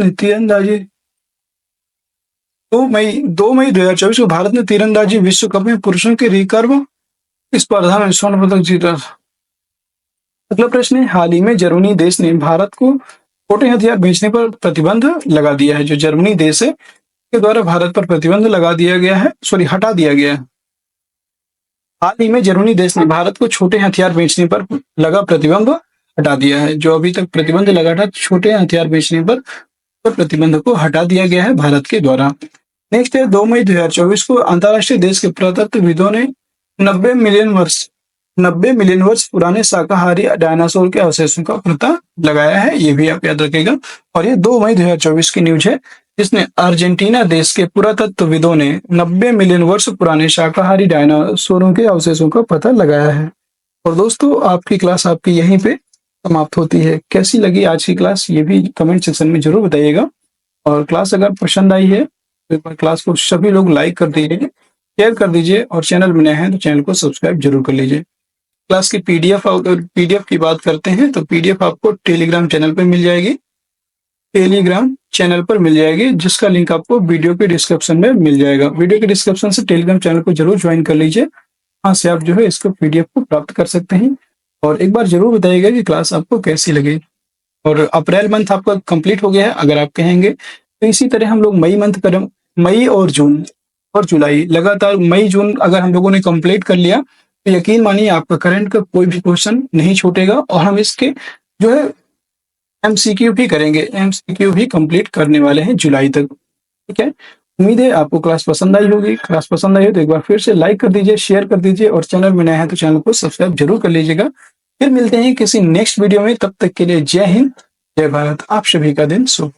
ने तीरंदाजी विश्व कप में पुरुषों के रिकर्व स्पर्धा में स्वर्ण पदक जीता। अगला प्रश्न है, हाल ही में जर्मनी देश ने भारत को छोटे हथियार बेचने पर प्रतिबंध लगा दिया है। जो जर्मनी देश है के द्वारा भारत पर प्रतिबंध हटा दिया गया है। हाल ही में जर्मनी देश ने भारत को छोटे हथियार बेचने पर लगा प्रतिबंध हटा दिया है। जो अभी तक प्रतिबंध लगा था छोटे हथियार बेचने पर, तो प्रतिबंध को हटा दिया गया है भारत के द्वारा। नेक्स्ट है, 2 मई 2024 को अंतरराष्ट्रीय देश के पुरातत्वविदों ने 90 मिलियन वर्ष पुराने शाकाहारी डायनासोर के अवशेषों का पता लगाया है, ये भी आप याद रखेगा। और ये 2 मई 2024 की न्यूज है, जिसने अर्जेंटीना देश के पुरातत्वविदों ने 90 मिलियन वर्ष पुराने शाकाहारी डायनासोरों के अवशेषों का पता लगाया है। और दोस्तों, आपकी क्लास आपकी यहीं पे समाप्त होती है। कैसी लगी आज की क्लास, ये भी कमेंट सेक्शन में जरूर बताइएगा। और क्लास अगर पसंद आई है तो एक बार क्लास को सभी लोग लाइक कर दीजिए, शेयर कर दीजिए, और चैनल में नए हैं तो चैनल को सब्सक्राइब जरूर कर लीजिए। क्लास की PDF की बात करते हैं तो PDF आपको टेलीग्राम चैनल पर मिल जाएगी, जिसका लिंक आपको वीडियो के डिस्क्रिप्शन में मिल जाएगा। वीडियो के डिस्क्रिप्शन से टेलीग्राम चैनल को जरूर ज्वाइन कर लीजिए, वहाँ से आप जो है इसको PDF को प्राप्त कर सकते हैं। और एक बार जरूर बताइएगा कि क्लास आपको कैसी लगी। और अप्रैल मंथ आपका कंप्लीट हो गया है अगर आप कहेंगे, तो इसी तरह हम लोग मई और जून और जुलाई लगातार, मई जून अगर हम लोगों ने कंप्लीट कर लिया तो यकीन मानिए आपका करंट का कोई भी क्वेश्चन नहीं छूटेगा। और हम इसके जो है एमसीक्यू भी करेंगे, एमसीक्यू भी कंप्लीट करने वाले हैं जुलाई तक। ठीक है, उम्मीद है आपको क्लास पसंद आई होगी। क्लास पसंद आई हो तो एक बार फिर से लाइक कर दीजिए, शेयर कर दीजिए और चैनल में नया है तो चैनल को सब्सक्राइब जरूर कर लीजिएगा। फिर मिलते हैं किसी नेक्स्ट वीडियो में, तब तक के लिए जय हिंद, जय भारत। आप सभी का दिन शुभ।